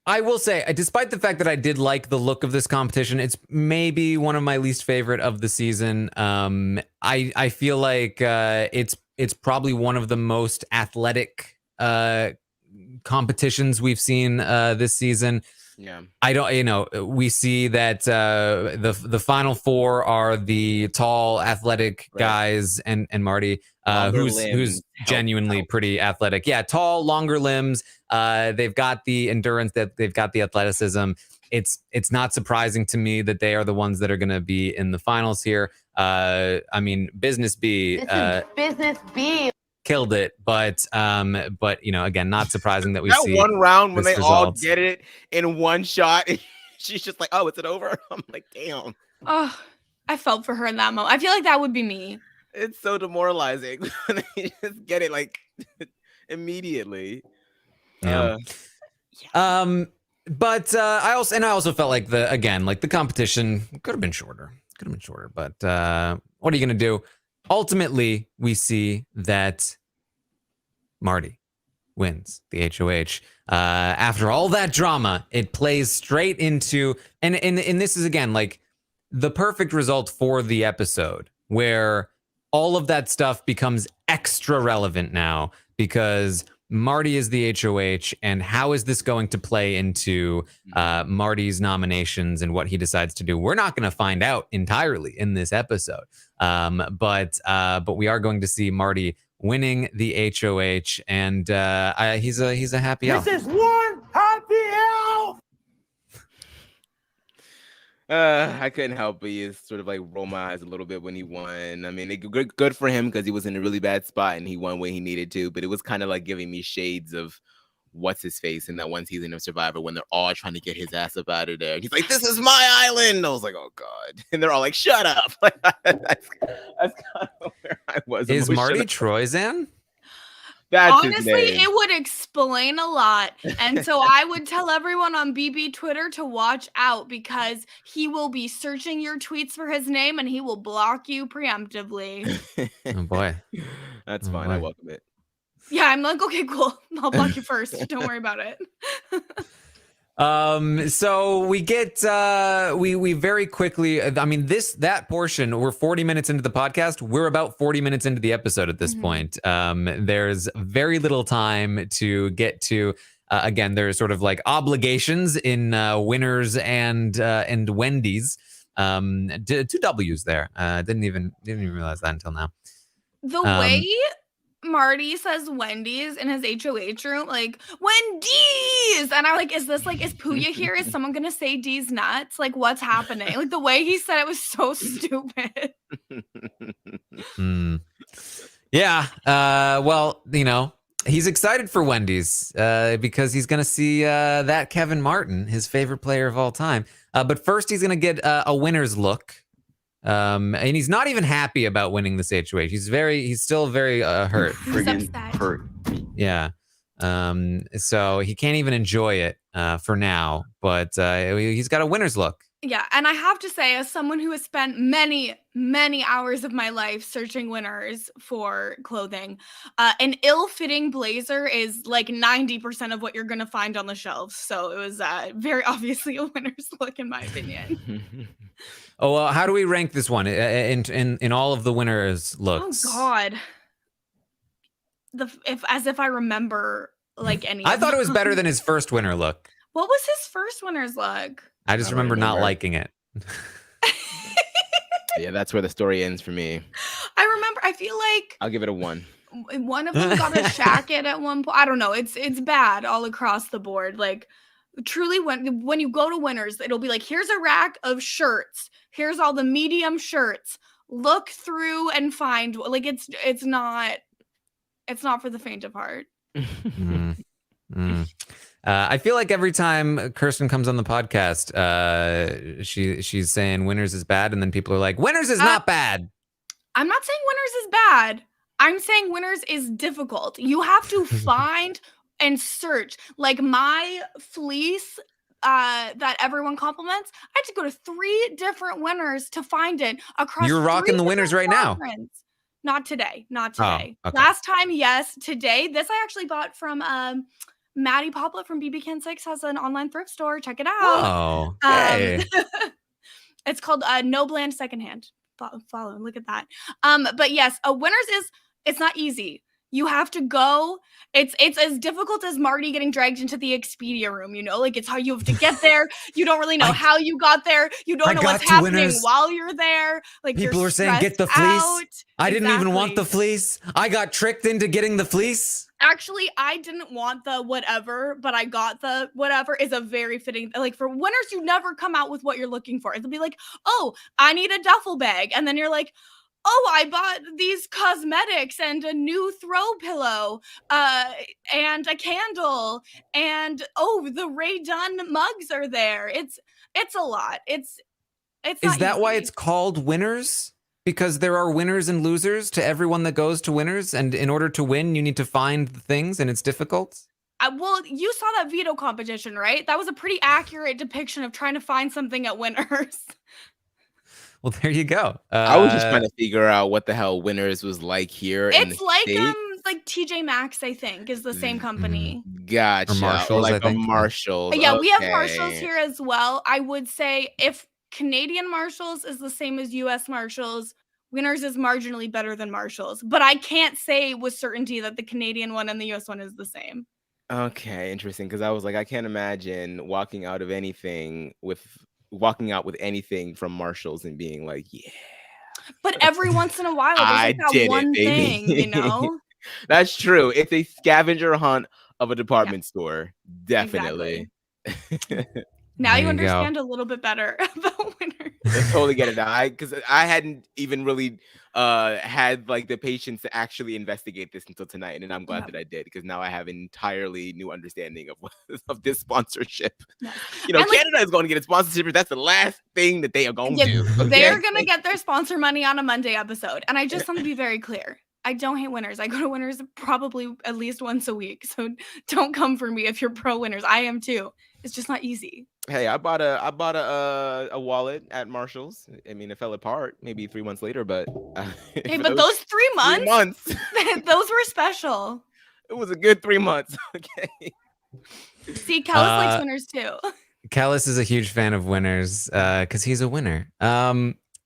I will say, despite the fact that I did like the look of this competition, it's maybe one of my least favorite of the season. I feel like it's probably one of the most athletic competitions we've seen this season. Yeah. I don't, we see that the final four are the tall, athletic guys and Marty, who's genuinely pretty athletic. Yeah, tall, longer limbs. They've got the endurance, that they've got the athleticism. It's not surprising to me that they are the ones that are going to be in the finals here. I mean, Business B. Business B. Killed it, but again, not surprising that we that see one round when they results. all get it in one shot. She's just like, "Oh, is it over?" I'm like, "Damn." Oh, I felt for her in that moment. I feel like that would be me. It's so demoralizing when they just get it like immediately. Yeah. But I also felt like the competition could have been shorter. But what are you gonna do? Ultimately, we see that Marty wins the HOH. After all that drama, it plays straight into and this is again like the perfect result for the episode, where all of that stuff becomes extra relevant now because Marty is the HOH, and how is this going to play into Marty's nominations and what he decides to do? We're not going to find out entirely in this episode, but we are going to see Marty winning the HOH, and he's a happy elf. This is one happy elf. I couldn't help but just sort of like roll my eyes a little bit when he won. I mean, good for him because he was in a really bad spot and he won when he needed to. But it was kind of like giving me shades of what's his face in that one season of Survivor when they're all trying to get his ass up out of there. He's like, "This is my island." I was like, "Oh God!" And they're all like, "Shut up!" that's kind of where I was. Is Marty Troyzan? That's honestly, it would explain a lot. And so I would tell everyone on BB Twitter to watch out because he will be searching your tweets for his name and he will block you preemptively. Oh boy. That's fine. I welcome it. Yeah, I'm like, okay, cool. I'll block you first. Don't worry about it. So we get we very quickly, I mean, that portion, we're 40 minutes into the podcast. We're about 40 minutes into the episode at this point. There's very little time to get to again, there's sort of like obligations in Winners and Wendy's. Two W's there. Didn't even realize that until now. The way Marty says Wendy's in his HOH room, like, Wendy's! And I'm like, is Puya here? Is someone gonna say D's nuts? Like, what's happening? Like, the way he said it was so stupid. Yeah. Well, you know, he's excited for Wendy's because he's gonna see that Kevin Martin, his favorite player of all time. But first, he's gonna get a winner's look. And he's not even happy about winning this HOH. He's still very hurt. Hurt. Yeah. So he can't even enjoy it for now, but he's got a winner's look. Yeah, and I have to say, as someone who has spent many, many hours of my life searching Winners for clothing, an ill-fitting blazer is like 90% of what you're going to find on the shelves. So it was very obviously a Winners look, in my opinion. Oh, well, how do we rank this one in all of the Winners looks? Oh God, as if I remember like any. I thought it was better than his first winner look. What was his first Winner's look? I just remember not liking it. Yeah, that's where the story ends for me. I feel like I'll give it a 1. One of them got a shacket at one point. I don't know. It's bad all across the board. Like, truly, when you go to Winners, it'll be like, here's a rack of shirts. Here's all the medium shirts. Look through and find. Like, it's not for the faint of heart. I feel like every time Kirsten comes on the podcast, she's saying Winners is bad, and then people are like, Winners is not bad. I'm not saying Winners is bad. I'm saying Winners is difficult. You have to find and search. Like my fleece that everyone compliments, I had to go to 3 different Winners to find it across. You're rocking the Winners right now. Not today. Oh, okay. Last time, yes. Today, this I actually bought from Maddie Poplet from BBCAN 6 has an online thrift store. Check it out. Oh, hey. It's called No Bland Secondhand. Follow, look at that. But yes, a Winners it's not easy. You have to go. It's as difficult as Marty getting dragged into the Expedia room, you know? Like, it's how you have to get there. You don't really know how you got there. You don't know what's happening Winners. while you're there. Like, people are saying, get the fleece. I didn't even want the fleece. I got tricked into getting the fleece. Actually, I didn't want the whatever, but I got the whatever is a very fitting. Like, for Winners, you never come out with what you're looking for. It'll be like, oh, I need a duffel bag. And then you're like, oh, I bought these cosmetics and a new throw pillow and a candle. And, oh, the Ray Dunn mugs are there. It's a lot. It's Is that why it's called Winners? Because there are winners and losers to everyone that goes to Winners, and in order to win, you need to find the things, and it's difficult? Well, you saw that veto competition, right? That was a pretty accurate depiction of trying to find something at Winners. Well, there you go. I was just trying to figure out what the hell Winners was like here. It's like TJ Maxx, I think, is the same company. Gotcha. Or Marshalls, like I think. a Marshalls. Yeah, we have Marshalls here as well. I would say if Canadian Marshalls is the same as US Marshalls, Winners is marginally better than Marshalls. But I can't say with certainty that the Canadian one and the US one is the same. Okay, interesting. Because I was like, I can't imagine walking out with anything from Marshalls and being like, yeah. But every once in a while, there's like that one thing, you know? That's true. It's a scavenger hunt of a department store. Definitely. Exactly. Now There you you go. understand a little bit better about winners. I totally get it now. Because I hadn't even really had like the patience to actually investigate this until tonight, and I'm glad that I did, because now I have an entirely new understanding of this sponsorship. Yes. You know, And, like, Canada is going to get a sponsorship, but that's the last thing that they are going to do. They're okay? going to get their sponsor money on a Monday episode. And I just want to be very clear. I don't hate winners. I go to winners probably at least once a week. So don't come for me if you're pro winners. I am too. It's just not easy. Hey, I bought a wallet at Marshall's. I mean, it fell apart maybe 3 months later, but Hey, but those 3 months, 3 months, those were special. it was a good 3 months. Okay. See, Kellis likes winners too. Callis is a huge fan of winners because he's a winner.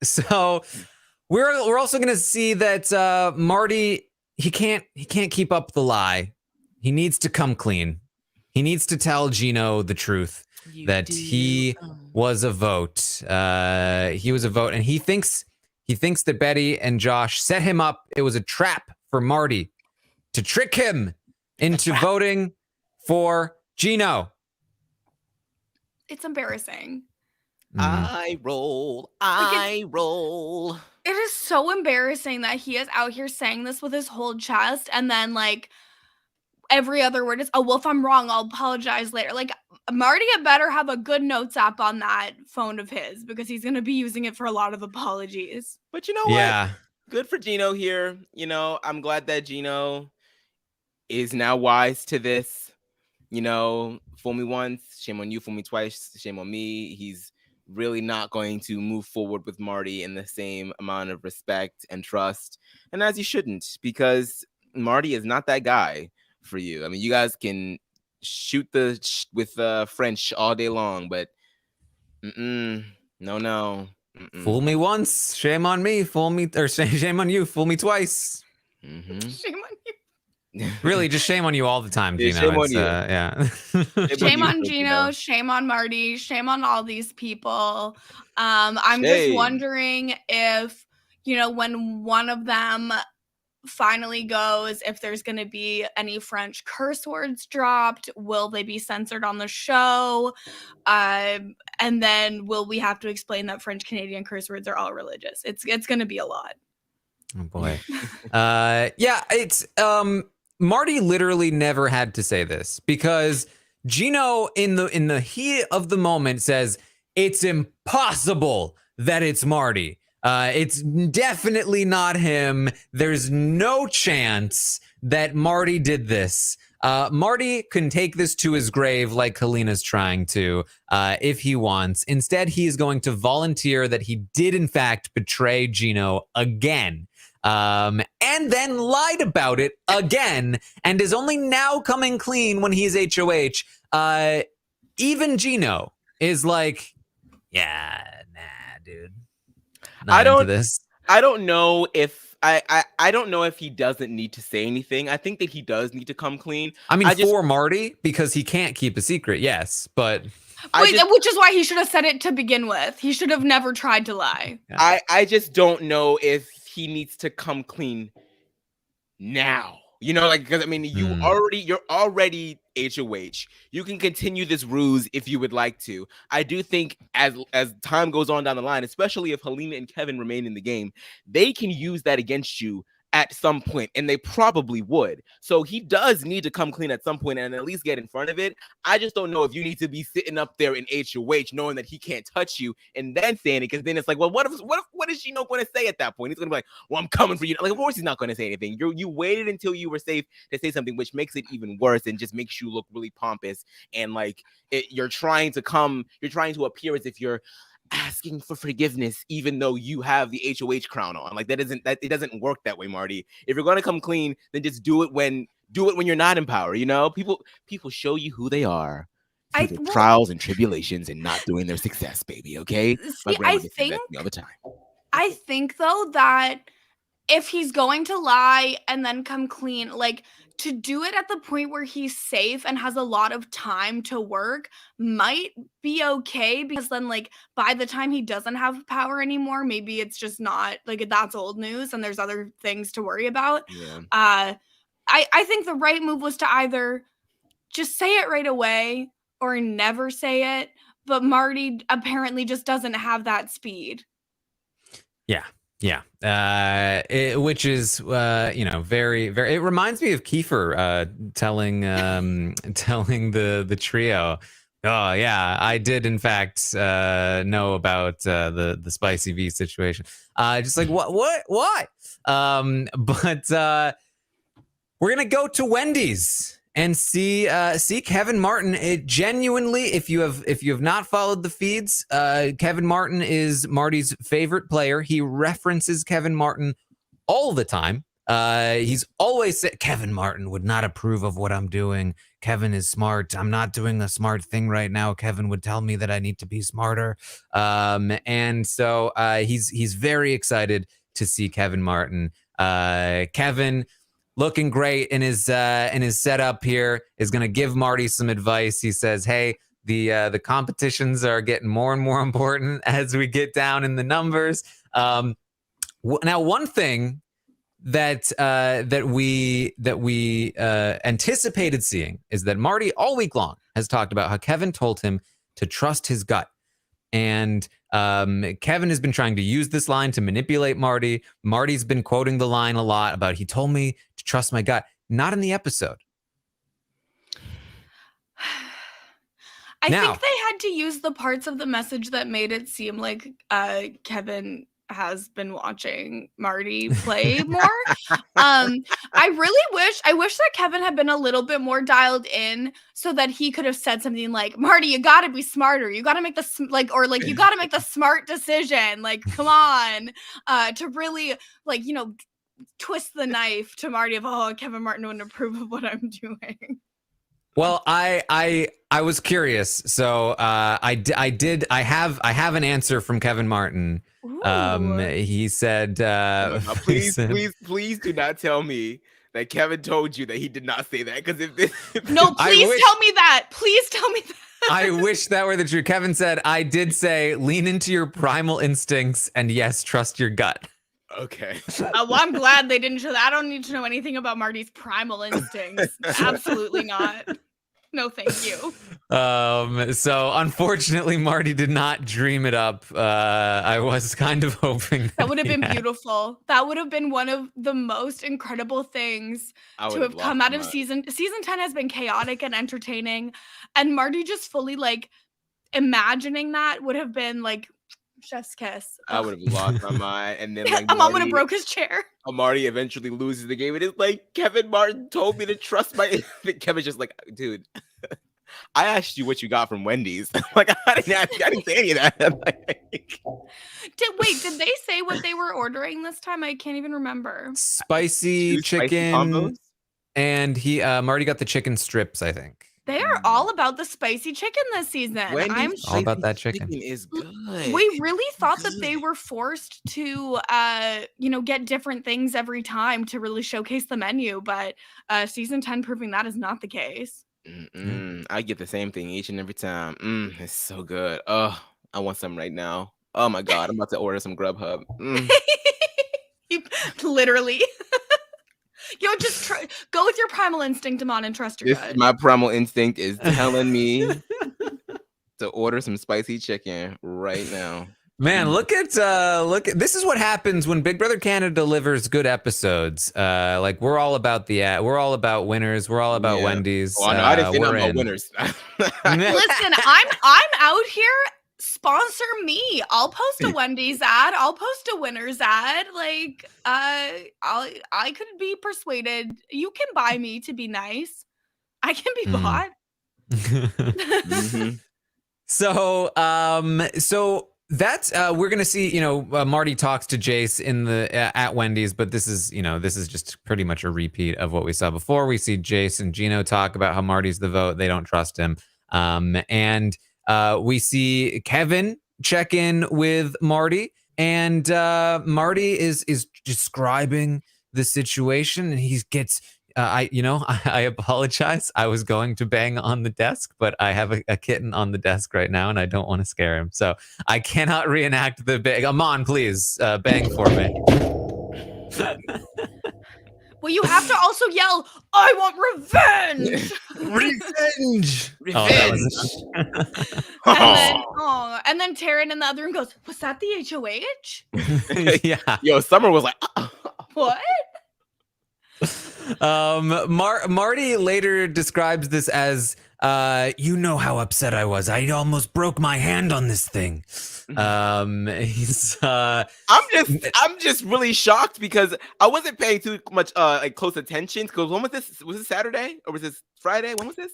So we're also gonna see that Marty he can't keep up the lie. He needs to come clean. He needs to tell Gino the truth that he was a vote. He was a vote, and he thinks that Betty and Josh set him up. It was a trap for Marty to trick him into voting for Gino. It's embarrassing. I roll. It is so embarrassing that he is out here saying this with his whole chest, and then like every other word is, oh, well, if I'm wrong, I'll apologize later. Like, Marty had better have a good notes app on that phone of his, because he's going to be using it for a lot of apologies. But you know what? Yeah. Good for Gino here. You know, I'm glad that Gino is now wise to this. You know, fool me once, shame on you. Fool me twice, shame on me. He's really not going to move forward with Marty in the same amount of respect and trust. And as you shouldn't, because Marty is not that guy for you. I mean, you guys can shoot with French all day long, but no. Mm-mm. Fool me once, shame on me. Fool me, or shame on you. Fool me twice. Mm-hmm. Shame on you. Really, just shame on you all the time, Yeah, Gino. shame on you. Yeah. Shame on Gino. Shame on Marty. Shame on all these people. I'm just wondering if, you know, when one of them finally goes, if there's going to be any French curse words dropped, will they be censored on the show? And then will we have to explain that French Canadian curse words are all religious? It's going to be a lot. Oh boy. Yeah, it's Marty literally never had to say this, because Gino in the heat of the moment says it's impossible that it's Marty. It's definitely not him. There's no chance that Marty did this. Marty can take this to his grave like Helena's trying to, if he wants. Instead, he is going to volunteer that he did, in fact, betray Gino again. And then lied about it again, and is only now coming clean when he's HOH. Even Gino is like, yeah, nah, dude. I don't know if I don't know if he doesn't need to say anything. I think that he does need to come clean. I mean, for Marty, because he can't keep a secret, yes, but which is why he should have said it to begin with. He should have never tried to lie. Yeah. I just don't know if he needs to come clean now. You know, like, because I mean, you're already HOH. You can continue this ruse if you would like to. I do think as time goes on down the line, especially if Helena and Kevin remain in the game, they can use that against you at some point, and they probably would. So he does need to come clean at some point and at least get in front of it. I just don't know if you need to be sitting up there in HOH knowing that he can't touch you and then saying it, because then it's like, well, what is Gino going to say at that point? He's going to be like, well, I'm coming for you. Like, of course he's not going to say anything. You waited until you were safe to say something, which makes it even worse and just makes you look really pompous, and like you're trying to appear as if you're asking for forgiveness, even though you have the HOH crown on. Like, it doesn't work that way, Marty. If you're going to come clean, then just do it when you're not in power. You know, people show you who they are through the trials and tribulations and not doing their success, baby. Okay. See, I think all the time. I think though that if he's going to lie and then come clean, like, to do it at the point where he's safe and has a lot of time to work might be okay, because then, like, by the time he doesn't have power anymore, maybe it's just not, like, that's old news and there's other things to worry about. Yeah. I think the right move was to either just say it right away or never say it. but Marty apparently just doesn't have that speed. Yeah. Which is, very, very, it reminds me of Kiefer telling the trio, oh yeah, I did in fact know about the Spicy V situation. Just like why? But we're gonna go to Wendy's and see Kevin Martin. It genuinely, if you have not followed the feeds, Kevin Martin is Marty's favorite player. He references Kevin Martin all the time. He's always said Kevin Martin would not approve of what I'm doing. Kevin is smart. I'm not doing a smart thing right now. Kevin would tell me that I need to be smarter. And so he's very excited to see Kevin Martin. Kevin, looking great in his setup here, is going to give Marty some advice. He says, "Hey, the competitions are getting more and more important as we get down in the numbers." Now, one thing that we anticipated seeing is that Marty all week long has talked about how Kevin told him to trust his gut. And Kevin has been trying to use this line to manipulate Marty. Marty's been quoting the line a lot about, he told me to trust my gut. Not in the episode. I think they had to use the parts of the message that made it seem like Kevin has been watching Marty play more. I wish that Kevin had been a little bit more dialed in so that he could have said something like, "Marty, you got to be smarter. You got to make you got to make the smart decision. Like, come on," to really twist the knife to Marty of, "Oh, Kevin Martin wouldn't approve of what I'm doing." Well, I was curious, so I have an answer from Kevin Martin. He said, please do not tell me that Kevin told you that he did not say that, because no, please tell me that. Please tell me that. I wish that were the truth. Kevin said, "I did say lean into your primal instincts and yes, trust your gut." Okay. Well, I'm glad they didn't show that. I don't need to know anything about Marty's primal instincts. Absolutely not. No, thank you. So unfortunately, Marty did not dream it up. I was kind of hoping that would have been beautiful. That would have been one of the most incredible things to have come out of season 10 has been chaotic and entertaining. And Marty just fully imagining that would have been chef's kiss. I would have lost my mind. And then Aman would have broke his chair. Marty eventually loses the game. And it's like, Kevin Martin told me to trust my... Kevin's just like, dude, I asked you what you got from Wendy's. I didn't say any of that. Did they say what they were ordering this time? I can't even remember. Spicy chicken. And Marty got the chicken strips, I think. They are all about the spicy chicken this season. I'm all about that chicken. Is good. We really thought that they were forced to, get different things every time to really showcase the menu, but season 10 proving that is not the case. I get the same thing each and every time. It's so good. Oh, I want some right now. Oh my God, I'm about to order some Grubhub. Literally. Just go with your primal instinct, Aman, and trust your gut. My primal instinct is telling me to order some spicy chicken right now. Man, look at this is what happens when Big Brother Canada delivers good episodes. We're all about we're all about winners. We're all about Wendy's. Oh, no, I didn't say nothing about winners. Listen, I'm out here. Sponsor me. I'll post a Wendy's ad. I'll post a winner's ad. I could be persuaded. You can buy me to be nice. I can be bought. So that's we're gonna see. Marty talks to Jace in at Wendy's, but this is just pretty much a repeat of what we saw before. We see Jace and Gino talk about how Marty's the vote. They don't trust him. And we see Kevin check in with Marty, and Marty is describing the situation, and he gets. I apologize. I was going to bang on the desk, but I have a kitten on the desk right now, and I don't want to scare him, so I cannot reenact the bang. Aman, please bang for me. Well, you have to also yell, "I want revenge!" Revenge. And then Taran in the other room goes, "Was that the HOH?" Yeah. Yo, Summer was like, What? Marty later describes this as, you know how upset I was. I almost broke my hand on this thing. He's I'm just really shocked because I wasn't paying too much like close attention. Because when was this? Was this Saturday or was this Friday? When was this?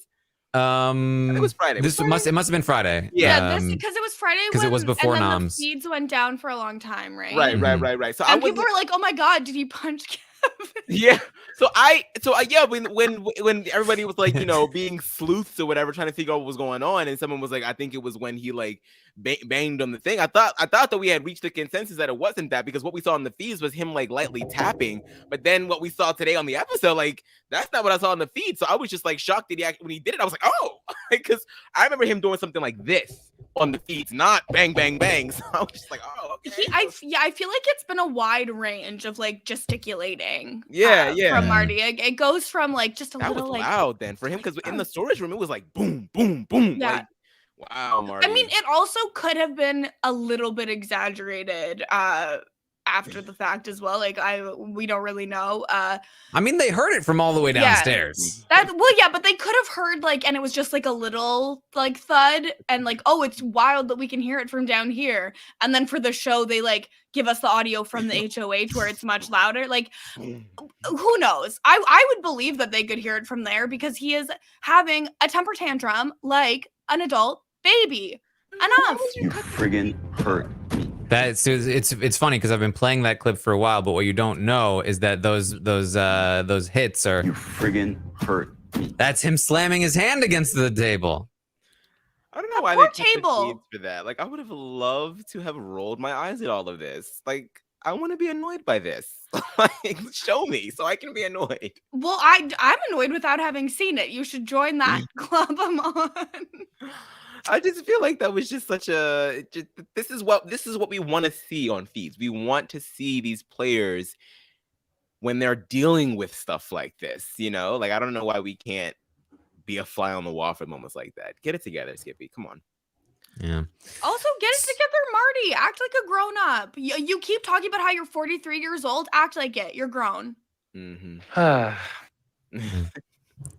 It was Friday. It must have been Friday. Yeah, because it was Friday because it was before and then Noms. the feeds went down for a long time, right? Right. So and people were like, "Oh my god, did he punch Kevin?" Yeah. So yeah, when everybody was like, being sleuths or whatever, trying to figure out what was going on, and someone was like, I think it was when he like banged on the thing. I thought that we had reached a consensus that it wasn't that, because what we saw in the feeds was him like lightly tapping, but then what we saw today on the episode, like that's not what I saw in the feed. So I was just like shocked that when he did it, I was like, oh, because I remember him doing something like this on the feeds, not bang bang bang. So I was just like, oh, okay. I feel like it's been a wide range of like gesticulating. Yeah. From Marty, it goes from like just a that little was like loud then for him, because in the storage room it was like boom, boom, boom. Yeah. Like, wow, Marty. I mean, it also could have been a little bit exaggerated after the fact as well. Like we don't really know. I mean, they heard it from all the way downstairs. But they could have heard like, and it was just like a little like thud, and like, oh, it's wild that we can hear it from down here. And then for the show, they like give us the audio from the HOH where it's much louder. Like, who knows? I would believe that they could hear it from there because he is having a temper tantrum like an adult baby. Enough. You friggin' hurt me. It's funny because I've been playing that clip for a while, but what you don't know is that those hits are. You friggin' hurt me. That's him slamming his hand against the table. I don't know why they kept the feeds for that. Like, I would have loved to have rolled my eyes at all of this. Like, I want to be annoyed by this. Like, show me so I can be annoyed. Well, I'm annoyed without having seen it. You should join that club I'm on. I just feel like that was just such a. This is what we want to see on feeds. We want to see these players when they're dealing with stuff like this. Like, I don't know why we can't be a fly on the wall for moments like that. Get it together, Skippy. Come on. Yeah. Also, get it together, Marty. Act like a grown up. You keep talking about how you're 43 years old. Act like it. You're grown. Mm-hmm.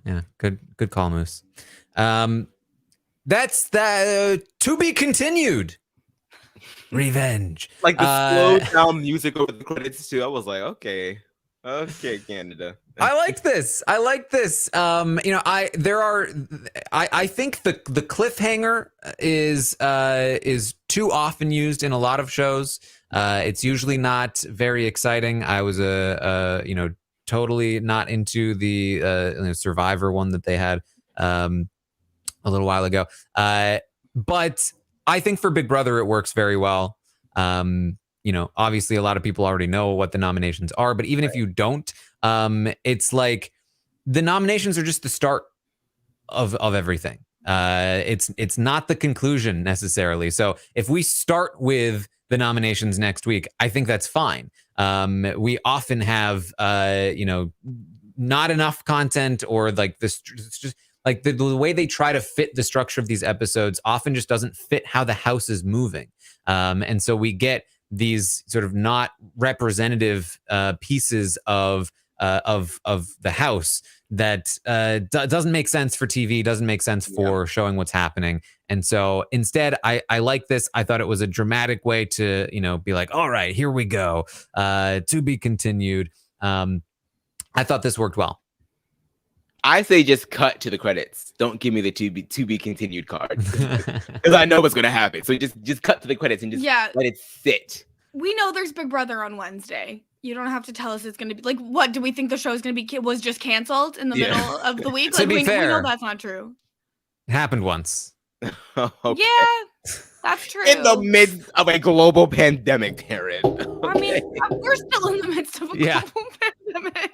Yeah. Good call, Moose. That's the to be continued. Revenge. Like the slowed down music over the credits too. I was like, okay, Canada. I like this. I think the cliffhanger is too often used in a lot of shows. It's usually not very exciting. I was totally not into the Survivor one that they had a little while ago. But I think for Big Brother it works very well. Obviously a lot of people already know what the nominations are, but even if you don't, it's like the nominations are just the start of everything. It's not the conclusion necessarily. So if we start with the nominations next week, I think that's fine. We often have not enough content, or like this just like the way they try to fit the structure of these episodes often just doesn't fit how the house is moving. And so we get these sort of not representative pieces of the house that doesn't make sense for TV, doesn't make sense for showing what's happening. And so instead, I like this. I thought it was a dramatic way to, be like, all right, here we go. To be continued. I thought this worked well. I say just cut to the credits. Don't give me the to be continued card, because I know what's going to happen. So just cut to the credits and just let it sit. We know there's Big Brother on Wednesday. You don't have to tell us it's going to be like, what do we think the show is going to be? Was just canceled in the middle of the week? To be fair, we know that's not true. It happened once. Okay. Yeah, that's true. In the midst of a global pandemic, Taryn. I mean, we're still in the midst of a global pandemic.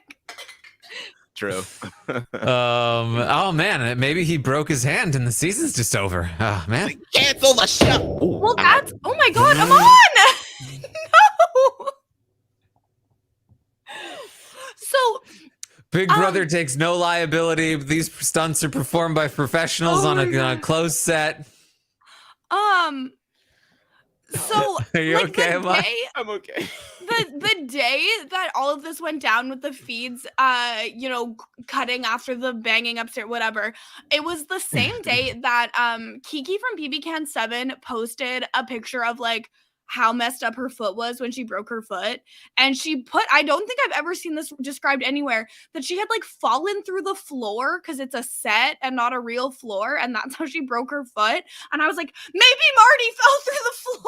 True. Oh man, maybe he broke his hand and the season's just over. Oh man. Cancel the show. Well, that's oh my god, Aman! No. So Big Brother takes no liability. These stunts are performed by professionals on a closed set. So Are you like okay, the Aman? day, I'm okay. the day that all of this went down with the feeds, cutting after the banging upstairs, whatever, it was the same day that Kiki from BBCAN 7 posted a picture of like how messed up her foot was when she broke her foot, and she put, I don't think I've ever seen this described anywhere, that she had like fallen through the floor because it's a set and not a real floor, and that's how she broke her foot. And I was like, maybe Marty fell through the floor.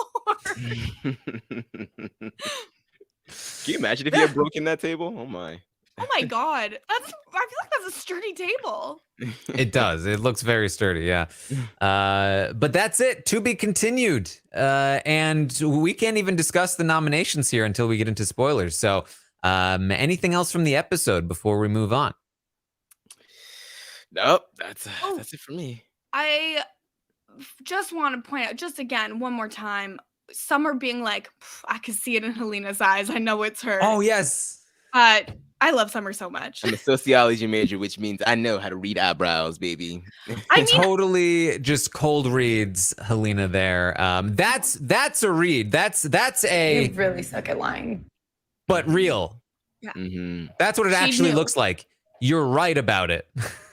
Can you imagine if you had broken that table? Oh my. Oh my god, I feel like that's a sturdy table. It does. It looks very sturdy, yeah. But that's it. To be continued. And we can't even discuss the nominations here until we get into spoilers. So anything else from the episode before we move on? Nope, that's it for me. I just want to point out, just again, one more time, Summer being like, I can see it in Helena's eyes. I know it's her. Oh, yes. I love Summer so much. I'm a sociology major, which means I know how to read eyebrows, baby. I mean, totally just cold reads Helena there. That's a read. That's a You really suck at lying. but real. Yeah. Mm-hmm. That's what it She actually knew. looks like. You're right about it.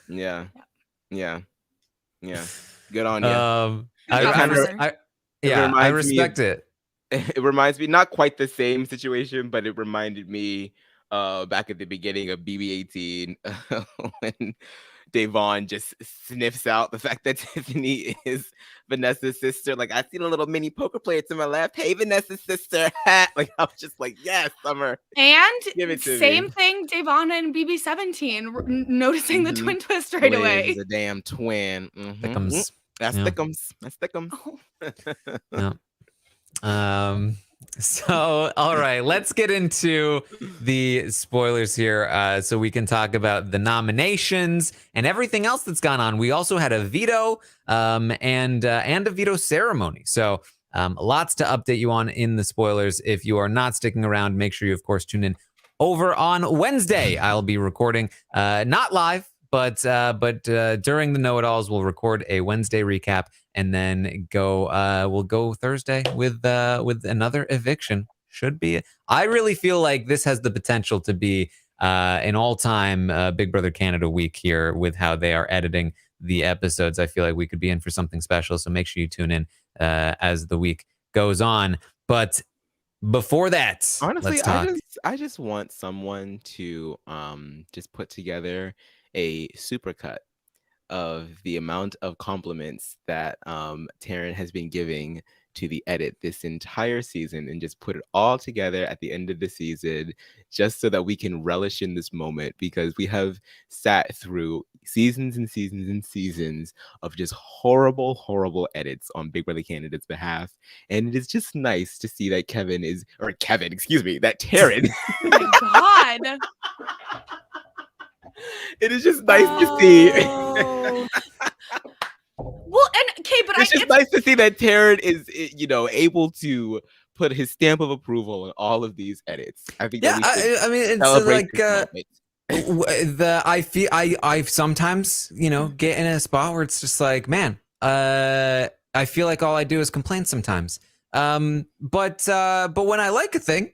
Yeah. Good on you. I respect it. It reminds me, not quite the same situation, but it reminded me back at the beginning of BB18 when Devon just sniffs out the fact that Tiffany is Vanessa's sister. Like, I see a little mini poker player to my left. Hey, Vanessa's sister. Like, I was just like, yes, Summer. And Give it to same me. thing, Devon and BB17, noticing the twin twist right away. Is a damn twin. Mhm. Thickums. That's Yeah. thickums. That's thickums. Oh. Yeah. So, all right, let's get into the spoilers here so we can talk about the nominations and everything else that's gone on. We also had a veto and a veto ceremony. So lots to update you on in the spoilers. If you are not sticking around, make sure you, of course, tune in over on Wednesday. I'll be recording, not live, but during the know-it-alls, we'll record a Wednesday recap. And then we'll go Thursday with another eviction. Should be. I really feel like this has the potential to be an all-time Big Brother Canada week here with how they are editing the episodes. I feel like we could be in for something special. So make sure you tune in as the week goes on. But before that, Honestly, let's talk. I just want someone to just put together a supercut of the amount of compliments that Taran has been giving to the edit this entire season, and just put it all together at the end of the season, just so that we can relish in this moment, because we have sat through seasons and seasons and seasons of just horrible edits on Big Brother Canada's behalf. And it is just nice to see that that Taran. Oh my god. It is just nice to see. Well, and okay, but It's just nice to see that Taran is, able to put his stamp of approval on all of these edits. I think. Yeah, I mean, it's celebrate like this moment. I sometimes get in a spot where it's just like, man, I feel like all I do is complain sometimes. But when I like a thing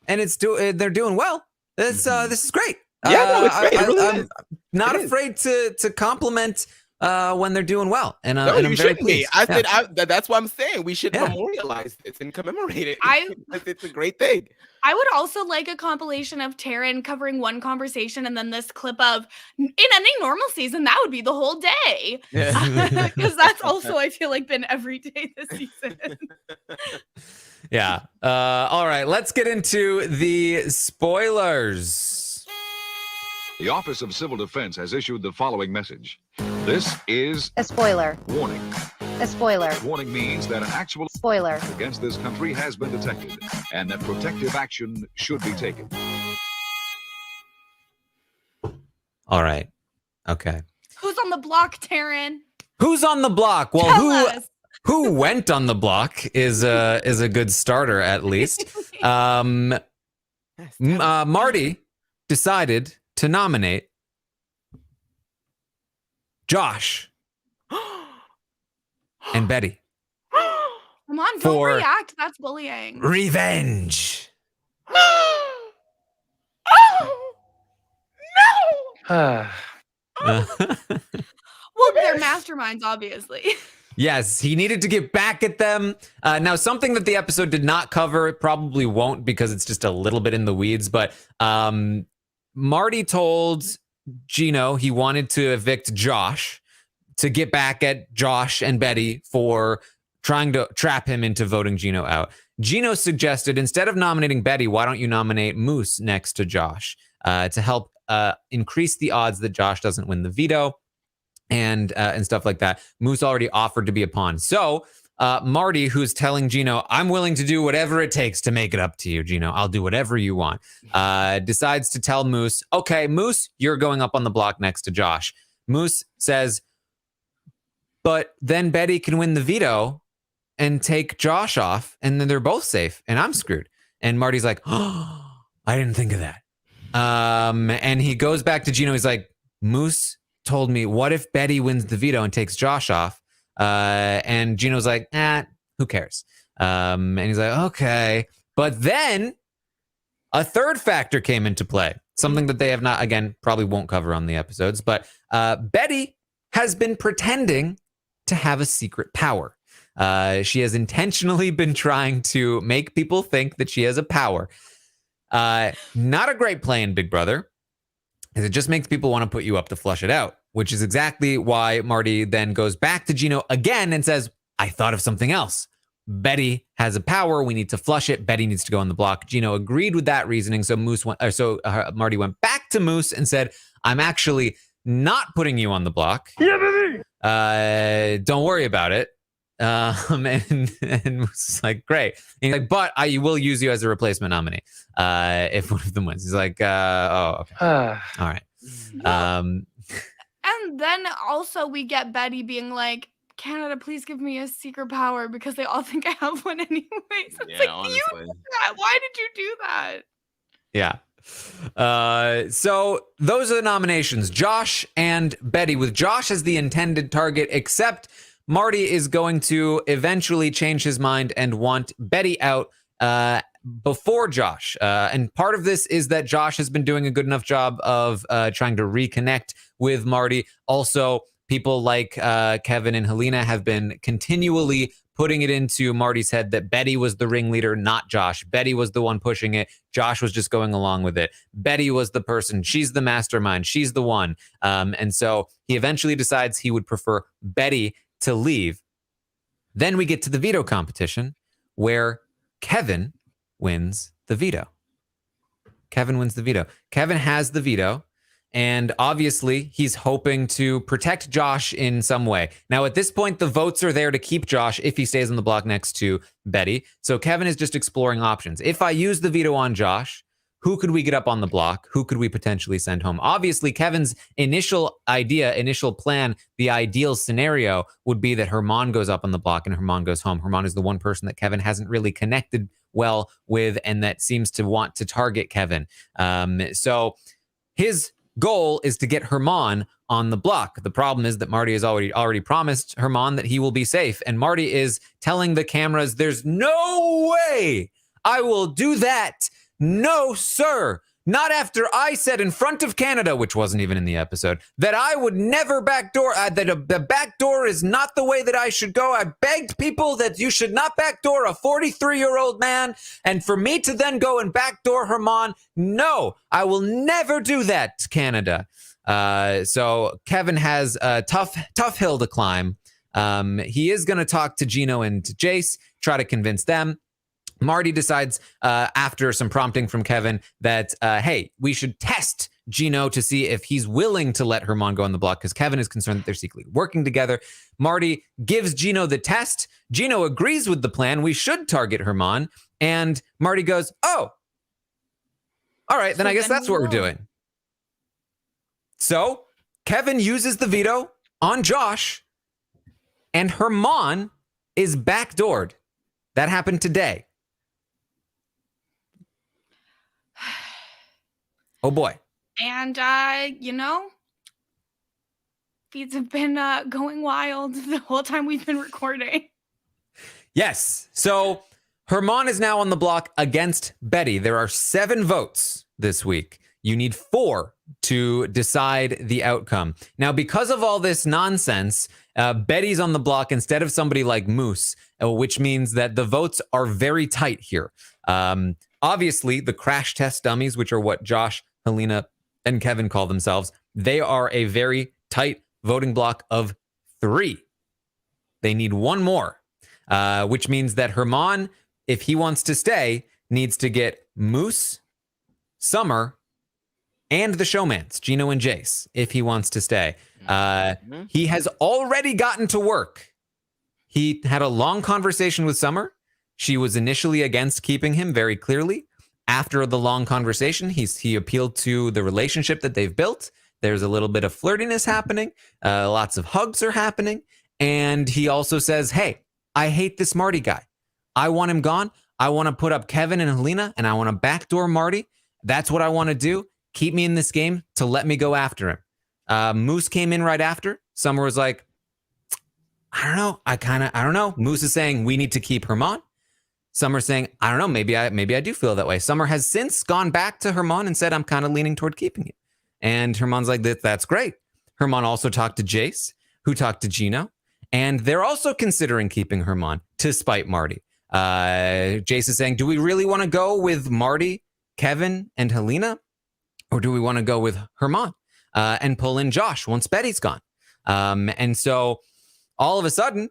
and they're doing well, this is great. Yeah, no, it's great. It really I'm is. not It is. afraid to compliment when they're doing well, and No, I'm you very shouldn't be. pleased. I Yeah. said that's what I'm saying. We should Yeah. memorialize this and commemorate it. I- because it's a great thing. I would also like a compilation of Taran covering one conversation and then this clip of, in any normal season, that would be the whole day. Because that's also, I feel like, been every day this season. Yeah. All right. Let's get into the spoilers. The Office of Civil Defense has issued the following message. This is A spoiler. warning. A spoiler. Warning means that an actual Spoiler. against this country has been detected and that protective action should be taken. All right. Okay. Who's on the block, Taran? Who's on the block? Well, Tell us. who went on the block is a good starter at least. Marty decided to nominate Josh and Betty Come on, don't For- react. That's bullying. revenge. Well, they're masterminds, obviously. Yes, he needed to get back at them. Now, something that the episode did not cover, it probably won't because it's just a little bit in the weeds, but Marty told Gino he wanted to evict Josh to get back at Josh and Betty for trying to trap him into voting Gino out. Gino suggested, instead of nominating Betty, why don't you nominate Moose next to Josh to help increase the odds that Josh doesn't win the veto and stuff like that. Moose already offered to be a pawn. So Marty, who's telling Gino, I'm willing to do whatever it takes to make it up to you, Gino. I'll do whatever you want. Decides to tell Moose, okay, Moose, you're going up on the block next to Josh. Moose says, but then Betty can win the veto and take Josh off, and then they're both safe, and I'm screwed. And Marty's like, oh, I didn't think of that. And he goes back to Gino. He's like, Moose told me, what if Betty wins the veto and takes Josh off? And Gino's like, who cares? And he's like, okay. But then a third factor came into play, something that they have not, again, probably won't cover on the episodes, but Betty has been pretending to have a secret power. She has intentionally been trying to make people think that she has a power. Not a great play in Big Brother, because it just makes people want to put you up to flush it out, which is exactly why Marty then goes back to Gino again and says, I thought of something else. Betty has a power. We need to flush it. Betty needs to go on the block. Gino agreed with that reasoning. So Marty went back to Moose and said, I'm actually not putting you on the block. Yeah, baby. Don't worry about it. And Moose is like, great. And he's like, but I will use you as a replacement nominee if one of them wins. He's like, oh, okay. All right. And then also we get Betty being like, Canada, please give me a secret power because they all think I have one anyways. It's like, honestly. You did that. Why did you do that? Yeah. So those are the nominations, Josh and Betty, with Josh as the intended target, except Marty is going to eventually change his mind and want Betty out before Josh. And part of this is that Josh has been doing a good enough job of trying to reconnect with Marty. Also, people like Kevin and Helena have been continually putting it into Marty's head that Betty was the ringleader, not Josh. Betty was the one pushing it. Josh was just going along with it. Betty was the person. She's the mastermind. She's the one. And so he eventually decides he would prefer Betty to leave. Then we get to the veto competition where Kevin wins the veto. Kevin wins the veto. Kevin has the veto, and obviously he's hoping to protect Josh in some way. Now, at this point, the votes are there to keep Josh if he stays on the block next to Betty. So Kevin is just exploring options. If I use the veto on Josh, who could we get up on the block? Who could we potentially send home? Obviously, Kevin's initial plan, the ideal scenario would be that Herman goes up on the block and Herman goes home. Herman is the one person that Kevin hasn't really connected well with and that seems to want to target Kevin. So his goal is to get Herman on the block. The problem is that Marty has already promised Herman that he will be safe. And Marty is telling the cameras, there's no way I will do that. No, sir. Not after I said in front of Canada, which wasn't even in the episode, that I would never backdoor, that the backdoor is not the way that I should go. I begged people that you should not backdoor a 43-year-old man. And for me to then go and backdoor Herman, no, I will never do that, Canada. So Kevin has a tough hill to climb. He is going to talk to Gino and to Jace, try to convince them. Marty decides after some prompting from Kevin that, hey, we should test Gino to see if he's willing to let Herman go on the block because Kevin is concerned that they're secretly working together. Marty gives Gino the test. Gino agrees with the plan. We should target Herman. And Marty goes, oh, all right, then I guess that's what we're doing. So Kevin uses the veto on Josh and Herman is backdoored. That happened today. Oh boy. And, feeds have been going wild the whole time we've been recording. Yes. So Herman is now on the block against Betty. There are 7 votes this week. You need 4 to decide the outcome. Now, because of all this nonsense, Betty's on the block instead of somebody like Moose, which means that the votes are very tight here. Obviously, the crash test dummies, which are what Josh, Helena, and Kevin call themselves, they are a very tight voting block of 3. They need 1 more, which means that Herman, if he wants to stay, needs to get Moose, Summer, and the showmans, Gino and Jace, if he wants to stay. He has already gotten to work. He had a long conversation with Summer. She was initially against keeping him very clearly. After the long conversation, he appealed to the relationship that they've built. There's a little bit of flirtiness happening. Lots of hugs are happening. And he also says, hey, I hate this Marty guy. I want him gone. I want to put up Kevin and Helena, and I want to backdoor Marty. That's what I want to do. Keep me in this game to let me go after him. Moose came in right after. Summer was like, I don't know. I don't know. Moose is saying we need to keep Herman. Summer saying, I don't know. Maybe I do feel that way. Summer has since gone back to Herman and said, I'm kind of leaning toward keeping you. And Herman's like, that's great. Herman also talked to Jace, who talked to Gino. And they're also considering keeping Herman to spite Marty. Jace is saying, do we really want to go with Marty, Kevin, and Helena? Or do we want to go with Herman and pull in Josh once Betty's gone? And so all of a sudden,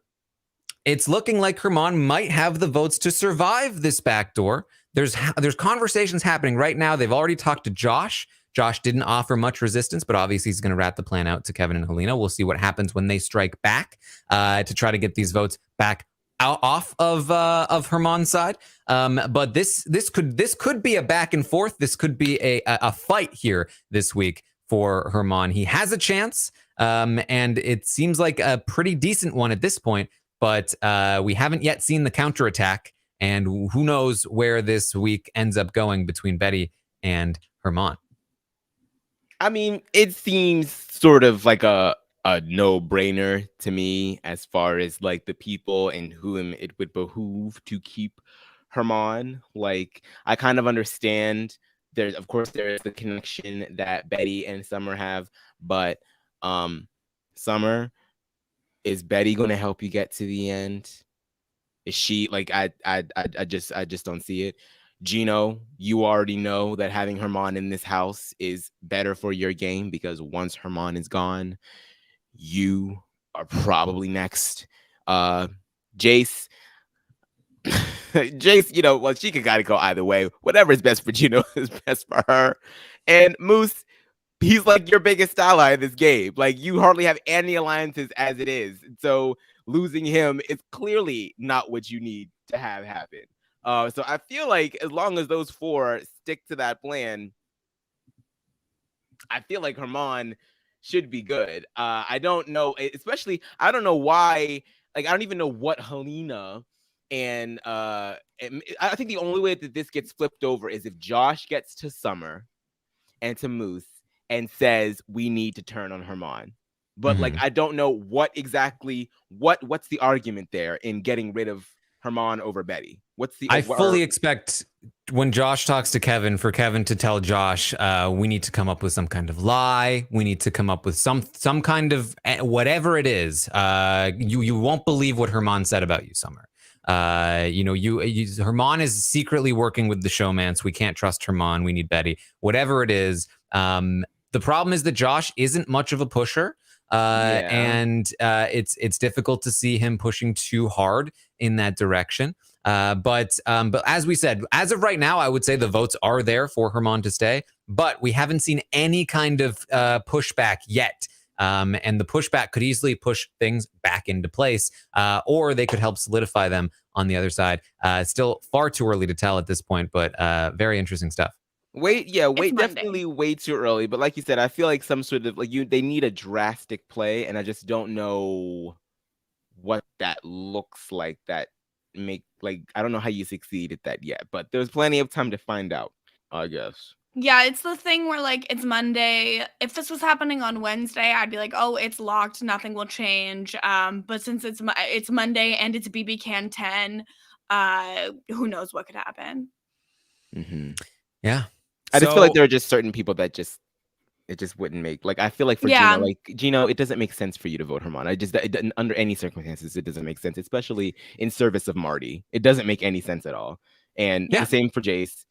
it's looking like Herman might have the votes to survive this backdoor. There's conversations happening right now. They've already talked to Josh. Josh didn't offer much resistance, but obviously he's going to rat the plan out to Kevin and Helena. We'll see what happens when they strike back to try to get these votes back off of Herman's side. But this could be a back and forth. This could be a fight here this week for Herman. He has a chance, and it seems like a pretty decent one at this point. But we haven't yet seen the counterattack, and who knows where this week ends up going between Betty and Herman. I mean, it seems sort of like a no-brainer to me as far as like the people and whom it would behoove to keep Herman. Like, I kind of understand there's the connection that Betty and Summer have, but Summer, is Betty going to help you get to the end? Is she like I just don't see it. Gino, you already know that having Herman in this house is better for your game because once Herman is gone, you are probably next. Jace, Jace, she could gotta go either way. Whatever is best for Gino is best for her. And Moose, he's like your biggest ally in this game. Like, you hardly have any alliances as it is. So losing him is clearly not what you need to have happen. So I feel like as long as those 4 stick to that plan, I feel like Herman should be good. I don't know, especially, I don't know why, like, I don't even know what Helena and I think the only way that this gets flipped over is if Josh gets to Summer and to Moose and says, we need to turn on Herman. But like, I don't know what's the argument there in getting rid of Herman over Betty. I fully expect when Josh talks to Kevin, for Kevin to tell Josh, we need to come up with some kind of lie. We need to come up with some kind of whatever it is. You won't believe what Herman said about you, Summer. Herman is secretly working with the showmans. We can't trust Herman. We need Betty. Whatever it is. The problem is that Josh isn't much of a pusher. And it's difficult to see him pushing too hard in that direction. But as we said, as of right now, I would say the votes are there for Herman to stay, but we haven't seen any kind of pushback yet. And the pushback could easily push things back into place, or they could help solidify them on the other side. Still far too early to tell at this point, but very interesting stuff. Definitely way too early. But like you said, I feel like some sort of they need a drastic play, and I just don't know what that looks like. I don't know how you succeed at that yet, but there's plenty of time to find out, I guess. Yeah, it's the thing where like it's Monday. If this was happening on Wednesday, I'd be like, "Oh, it's locked. Nothing will change." But since it's Monday and it's BBCAN 10, who knows what could happen? Mm-hmm. Yeah. I just feel like So there are just certain people that it just wouldn't make, like, I feel like for Yeah. Gino, like, Gino, it doesn't make sense for you to vote Herman. Under any circumstances, it doesn't make sense, especially in service of Marty. It doesn't make any sense at all. And Yeah. the same for Jace,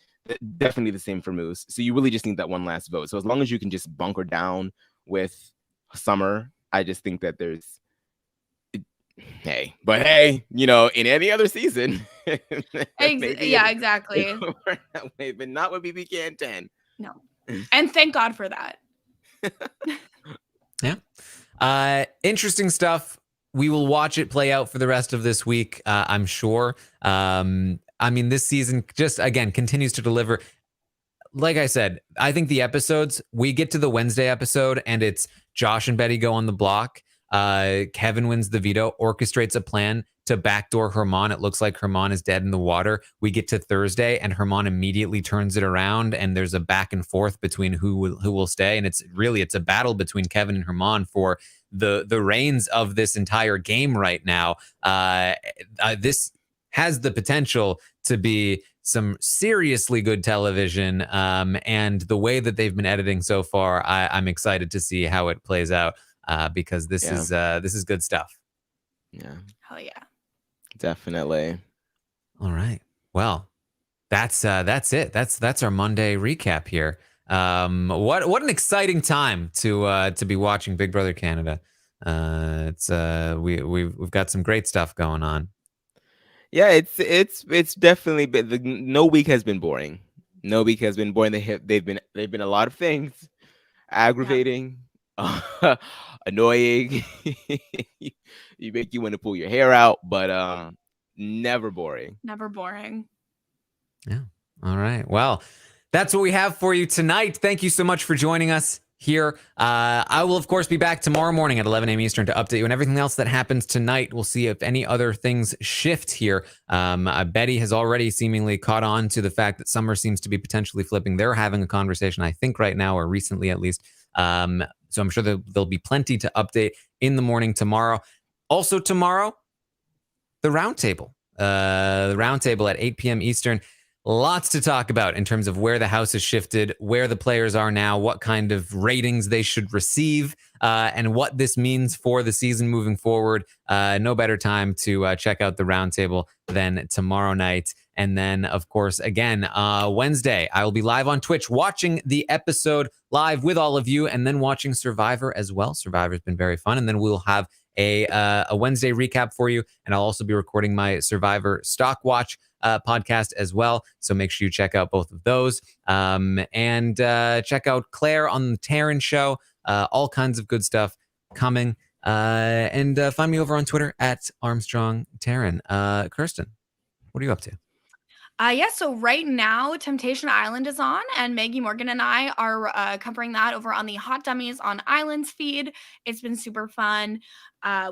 definitely the same for Moose. So you really just need that one last vote. So as long as you can just bunker down with Summer, I just think that there's, hey, you know, in any other season, maybe Yeah, exactly. but not with BBCAN 10. No. And thank God for that. Yeah. Interesting stuff. We will watch it play out for the rest of this week, I'm sure. I mean, this season just, again, continues to deliver. Like I said, I think the episodes, we get to the Wednesday episode and it's Josh and Betty go on the block. Kevin wins the veto, orchestrates a plan to backdoor Herman. It looks like Herman is dead in the water. We get to Thursday and Herman immediately turns it around and there's a back and forth between who will stay. And it's a battle between Kevin and Herman for the reins of this entire game right now. This has the potential to be some seriously good television, and the way that they've been editing so far, I'm excited to see how it plays out, because this is good stuff. Yeah, Hell yeah. definitely. All right, well, that's it. That's our Monday recap here. What an exciting time to be watching Big Brother Canada. We've got some great stuff going on. Yeah, it's definitely been, no week has been boring. No week has been boring. They've been a lot of things, aggravating, annoying. You make you want to pull your hair out, but never boring. Never boring. Yeah. All right. Well, that's what we have for you tonight. Thank you so much for joining us here. I will, of course, be back tomorrow morning at 11 a.m. Eastern to update you on everything else that happens tonight. We'll see if any other things shift here. Betty has already seemingly caught on to the fact that Summer seems to be potentially flipping. They're having a conversation, I think, right now, or recently at least. So I'm sure there'll be plenty to update in the morning tomorrow. Also tomorrow, the roundtable. The roundtable at 8 p.m. Eastern. Lots to talk about in terms of where the house has shifted, where the players are now, what kind of ratings they should receive, and what this means for the season moving forward. No better time to check out the roundtable than tomorrow night. And then, of course, again, Wednesday, I will be live on Twitch watching the episode live with all of you and then watching Survivor as well. Survivor's been very fun. And then we'll have a Wednesday recap for you. And I'll also be recording my Survivor Stock Watch podcast as well. So make sure you check out both of those, and check out Claire on the Taran show. All kinds of good stuff coming. And find me over on Twitter at Armstrong Taran. Kirsten, what are you up to? So right now, Temptation Island is on, and Maggie Morgan and I are covering that over on the Hot Dummies on Islands feed. It's been super fun.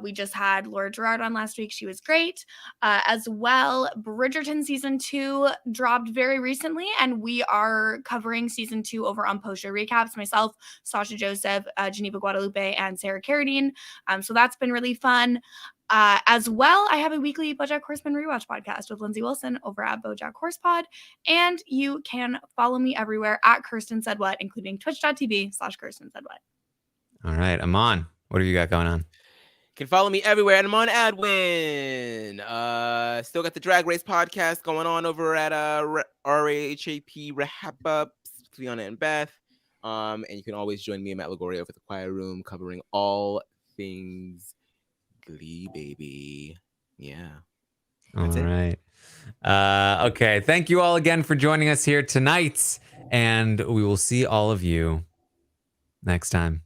We just had Laura Gerard on last week. She was great. As well, Bridgerton Season 2 dropped very recently, and we are covering Season 2 over on Post Show Recaps. Myself, Sasha Joseph, Geneva Guadalupe, and Sarah Carradine. So that's been really fun. As well, I have a weekly BoJack Horseman rewatch podcast with Lindsay Wilson over at BoJack Horsepod, and you can follow me everywhere at Kirsten Said What, including twitch.tv/Kirsten Said What. All right, Aman, what have you got going on? You can follow me everywhere, and I'm on Adwin. Still got the Drag Race podcast going on over at RHAP Wrap Up, Fiona and Beth. And you can always join me and Matt Lagoria over at the Quiet Room, covering all things Glee, baby. Yeah. That's all right. Okay. Thank you all again for joining us here tonight. And we will see all of you next time.